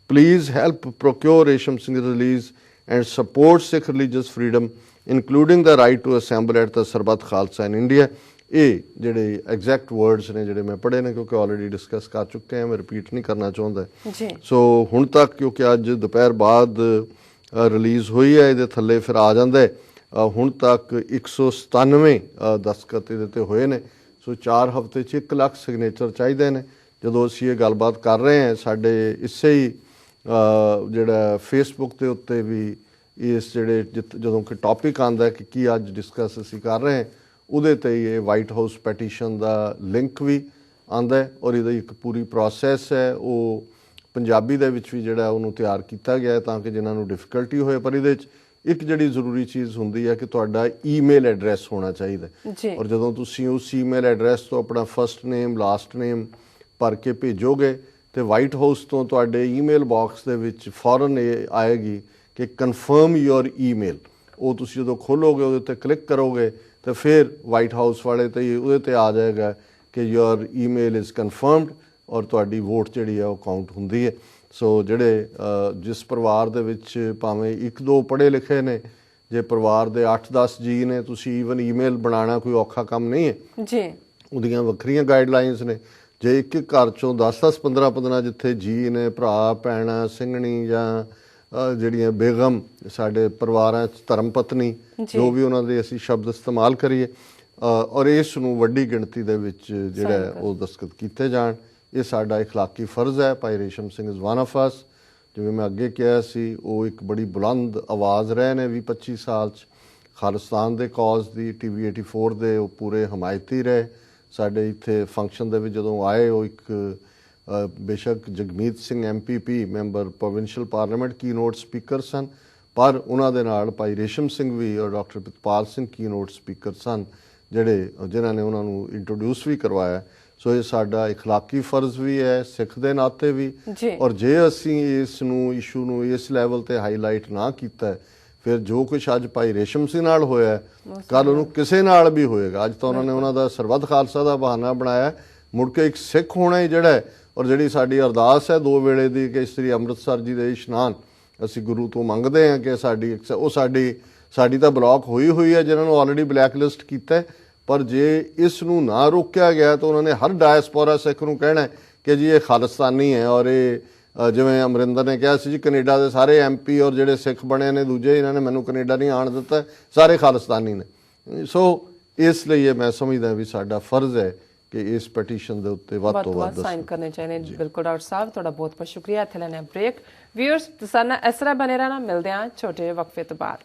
Please help procure Resham Singh's release and support Sikh religious freedom, including the right to assemble at the Sarbat Khalsa in India। ਇਹ ਜਿਹੜੇ ਐਗਜ਼ੈਕਟ ਵਰਡਸ ਨੇ ਜਿਹੜੇ ਮੈਂ ਪੜ੍ਹੇ ਨੇ, ਕਿਉਂਕਿ ਆਲਰੇਡੀ ਡਿਸਕਸ ਕਰ ਚੁੱਕੇ ਹਾਂ, ਮੈਂ ਰਿਪੀਟ ਨਹੀਂ ਕਰਨਾ ਚਾਹੁੰਦਾ ਜੀ। ਸੋ ਹੁਣ ਤੱਕ ਕਿਉਂਕਿ ਅੱਜ ਦੁਪਹਿਰ ਬਾਅਦ ਰਿਲੀਜ਼ ਹੋਈ ਹੈ, ਇਹਦੇ ਥੱਲੇ ਫਿਰ ਆ ਜਾਂਦਾ ਹੁਣ ਤੱਕ 197 ਦਸਤਖਤ ਇਹਦੇ 'ਤੇ ਹੋਏ ਨੇ। ਸੋ 4 ਹਫ਼ਤੇ 'ਚ 1 ਲੱਖ ਸਿਗਨੇਚਰ ਚਾਹੀਦੇ ਨੇ। ਜਦੋਂ ਅਸੀਂ ਇਹ ਗੱਲਬਾਤ ਕਰ ਰਹੇ ਹਾਂ, ਸਾਡੇ ਇਸੇ ਹੀ ਜਿਹੜਾ ਫੇਸਬੁੱਕ ਦੇ ਉੱਤੇ ਵੀ ਇਸ ਜਿਹੜੇ ਜਦੋਂ ਕਿ ਟੌਪਿਕ ਆਉਂਦਾ ਕਿ ਕੀ ਅੱਜ ਡਿਸਕਸ ਅਸੀਂ ਕਰ ਰਹੇ ਹਾਂ, ਉਹਦੇ 'ਤੇ ਹੀ ਇਹ ਵਾਈਟ ਹਾਊਸ ਪੈਟੀਸ਼ਨ ਦਾ ਲਿੰਕ ਵੀ ਆਉਂਦਾ, ਔਰ ਇਹਦਾ ਇੱਕ ਪੂਰੀ ਪ੍ਰੋਸੈਸ ਹੈ। ਉਹ ਪੰਜਾਬੀ ਦੇ ਵਿੱਚ ਵੀ ਜਿਹੜਾ ਉਹਨੂੰ ਤਿਆਰ ਕੀਤਾ ਗਿਆ ਤਾਂ ਕਿ ਜਿਨ੍ਹਾਂ ਨੂੰ ਡਿਫਿਕਲਟੀ ਹੋਏ। ਪਰ ਇਹਦੇ 'ਚ ਇੱਕ ਜਿਹੜੀ ਜ਼ਰੂਰੀ ਚੀਜ਼ ਹੁੰਦੀ ਹੈ ਕਿ ਤੁਹਾਡਾ ਈਮੇਲ ਐਡਰੈਸ ਹੋਣਾ ਚਾਹੀਦਾ, ਔਰ ਜਦੋਂ ਤੁਸੀਂ ਉਸ ਈਮੇਲ ਐਡਰੈਸ ਤੋਂ ਆਪਣਾ ਫਸਟ ਨੇਮ ਲਾਸਟ ਨੇਮ ਭਰ ਕੇ ਭੇਜੋਗੇ ਤੇ ਵਾਈਟ ਹਾਊਸ ਤੋਂ ਤੁਹਾਡੇ ਈਮੇਲ ਬਾਕਸ ਦੇ ਵਿੱਚ ਫੌਰਨ ਇਹ ਆਏਗੀ ਕਿ ਕਨਫਰਮ ਯੋਰ ਈਮੇਲ। ਉਹ ਤੁਸੀਂ ਜਦੋਂ ਖੋਲੋਗੇ ਉਹਦੇ ਉੱਤੇ ਕਲਿੱਕ ਕਰੋਗੇ ਤੇ ਫਿਰ ਵਾਈਟ ਹਾਊਸ ਵਾਲੇ ਤੇ ਉਹਦੇ 'ਤੇ ਆ ਜਾਏਗਾ ਕਿ ਯੋਰ ਈਮੇਲ ਇਜ਼ ਕਨਫਰਮਡ, ਔਰ ਤੁਹਾਡੀ ਵੋਟ ਜਿਹੜੀ ਹੈ ਉਹ ਕਾਊਂਟ ਹੁੰਦੀ ਹੈ। ਸੋ ਜਿਹੜੇ ਜਿਸ ਪਰਿਵਾਰ ਦੇ ਵਿੱਚ ਭਾਵੇਂ 1-2 ਪੜ੍ਹੇ ਲਿਖੇ ਨੇ, ਜੇ ਪਰਿਵਾਰ ਦੇ 8-10 ਜੀ ਨੇ, ਤੁਸੀਂ ਈਵਨ ਈਮੇਲ ਬਣਾਉਣਾ ਕੋਈ ਔਖਾ ਕੰਮ ਨਹੀਂ ਹੈ ਜੀ। ਉਹਦੀਆਂ ਵੱਖਰੀਆਂ ਗਾਈਡਲਾਈਨਸ ਨੇ। ਜੇ ਇੱਕ ਘਰ ਚੋਂ 10-10, 15-15 ਜਿੱਥੇ ਜੀ ਨੇ, ਭਰਾ ਭੈਣਾਂ ਸਿੰਘਣੀ ਜਾਂ ਜਿਹੜੀਆਂ ਬੇਗਮ ਸਾਡੇ ਪਰਿਵਾਰਾਂ 'ਚ ਧਰਮ ਪਤਨੀ, ਜੋ ਵੀ ਉਹਨਾਂ ਦੇ ਅਸੀਂ ਸ਼ਬਦ ਇਸਤੇਮਾਲ ਕਰੀਏ, ਔਰ ਇਸ ਨੂੰ ਵੱਡੀ ਗਿਣਤੀ ਦੇ ਵਿੱਚ ਜਿਹੜਾ ਉਹ ਦਸਤਖਤ ਕੀਤੇ ਜਾਣ, ਇਹ ਸਾਡਾ ਇਖਲਾਕੀ ਫਰਜ਼ ਹੈ। Bhai Resham Singh is one of us. ਜਿਵੇਂ ਮੈਂ ਅੱਗੇ ਕਿਹਾ ਸੀ, ਉਹ ਇੱਕ ਬੜੀ ਬੁਲੰਦ ਆਵਾਜ਼ ਰਹੇ ਨੇ 20-25 ਸਾਲ 'ਚ। ਖਾਲਿਸਤਾਨ ਦੇ ਕੌਜ਼ ਦੀ TV 84 ਦੇ ਉਹ ਪੂਰੇ ਹਮਾਇਤੀ ਰਹੇ। ਸਾਡੇ ਇੱਥੇ ਫੰਕਸ਼ਨ ਦੇ ਵਿੱਚ ਜਦੋਂ ਆਏ ਉਹ ਇੱਕ ਬੇਸ਼ੱਕ Jagmeet Singh MPP member provincial parliament keynote speaker ਸਨ, ਪਰ ਉਹਨਾਂ ਦੇ ਨਾਲ ਭਾਈ ਰੇਸ਼ਮ ਸਿੰਘ ਵੀ ਔਰ doctor Pritpal Singh keynote speaker ਸਨ ਜਿਨ੍ਹਾਂ ਨੇ ਉਹਨਾਂ ਨੂੰ ਇੰਟਰੋਡਿਊਸ ਵੀ ਕਰਵਾਇਆ। ਸੋ ਇਹ ਸਾਡਾ ਇਖਲਾਕੀ ਫਰਜ਼ ਵੀ ਹੈ ਸਿੱਖ ਦੇ ਨਾਤੇ ਵੀ। ਔਰ ਜੇ ਅਸੀਂ ਇਸ ਇਸ਼ੂ ਨੂੰ ਇਸ ਲੈਵਲ ਤੇ ਹਾਈਲਾਈਟ ਨਾ ਕੀਤਾ ਫਿਰ ਜੋ ਕੁਝ ਅੱਜ ਭਾਈ ਰੇਸ਼ਮ ਸਿੰਘ ਨਾਲ ਹੋਇਆ ਕੱਲ ਉਹਨੂੰ ਕਿਸੇ ਨਾਲ ਵੀ ਹੋਏਗਾ। ਅੱਜ ਤਾਂ ਉਹਨਾਂ ਨੇ ਉਹਨਾਂ ਦਾ ਸਰਬੱਤ ਖਾਲਸਾ ਦਾ ਬਹਾਨਾ ਬਣਾਇਆ, ਮੁੜ ਕੇ ਇੱਕ ਸਿੱਖ ਹੋਣਾ ਹੀ ਜਿਹੜਾ ਔਰ ਜਿਹੜੀ ਸਾਡੀ ਅਰਦਾਸ ਹੈ 2 ਵੇਲੇ ਦੀ ਕਿ ਸ੍ਰੀ ਅੰਮ੍ਰਿਤਸਰ ਜੀ ਦੇ ਇਸ਼ਨਾਨ ਅਸੀਂ ਗੁਰੂ ਤੋਂ ਮੰਗਦੇ ਹਾਂ ਕਿ ਸਾਡੀ ਤਾਂ ਬਲੌਕ ਹੋਈ ਹੈ ਜਿਨ੍ਹਾਂ ਨੂੰ ਆਲਰੇਡੀ ਬਲੈਕ ਲਿਸਟ ਕੀਤਾ। ਪਰ ਜੇ ਇਸ ਨੂੰ ਨਾ ਰੋਕਿਆ ਗਿਆ ਤਾਂ ਉਹਨਾਂ ਨੇ ਹਰ ਡਾਇਸਪੋਰਾ ਸਿੱਖ ਨੂੰ ਕਹਿਣਾ ਕਿ ਜੀ ਇਹ ਖਾਲਿਸਤਾਨੀ ਹੈ। ਔਰ ਇਹ ਜਿਵੇਂ ਅਮਰਿੰਦਰ ਨੇ ਕਿਹਾ ਸੀ ਜੀ ਕੈਨੇਡਾ ਦੇ ਸਾਰੇ MP ਔਰ ਜਿਹੜੇ ਸਿੱਖ ਬਣੇ ਨੇ ਦੂਜੇ ਇਹਨਾਂ ਨੇ ਮੈਨੂੰ ਕੈਨੇਡਾ ਨਹੀਂ ਆਉਣ ਦਿੱਤਾ, ਸਾਰੇ ਖਾਲਿਸਤਾਨੀ ਨੇ। ਸੋ ਇਸ ਲਈ ਇਹ ਮੈਂ ਸਮਝਦਾ ਵੀ ਸਾਡਾ ਫਰਜ਼ ਹੈ ਕਿ ਇਸ ਪਟੀਸ਼ਨ ਦੇ ਉੱਤੇ ਵੱਧ ਤੋਂ ਵੱਧ ਸਾਈਨ ਕਰਨੇ ਚਾਹੀਦੇ। ਬਿਲਕੁਲ ਡਾਕਟਰ ਸਾਹਿਬ ਤੁਹਾਡਾ ਬਹੁਤ ਬਹੁਤ ਸ਼ੁਕਰੀਆ। ਇੱਥੇ ਲੈਣੇ ਬ੍ਰੇਕ। ਵਿਊਅਰਸ ਤੁਸੀਂ ਨਾਲ ਇਸ ਤਰ੍ਹਾਂ ਬਨੇ ਰਹਿਣਾ, ਮਿਲਦੇ ਹਾਂ ਛੋਟੇ ਜਿਹੇ ਵਕਫੇ ਤੋਂ ਬਾਅਦ।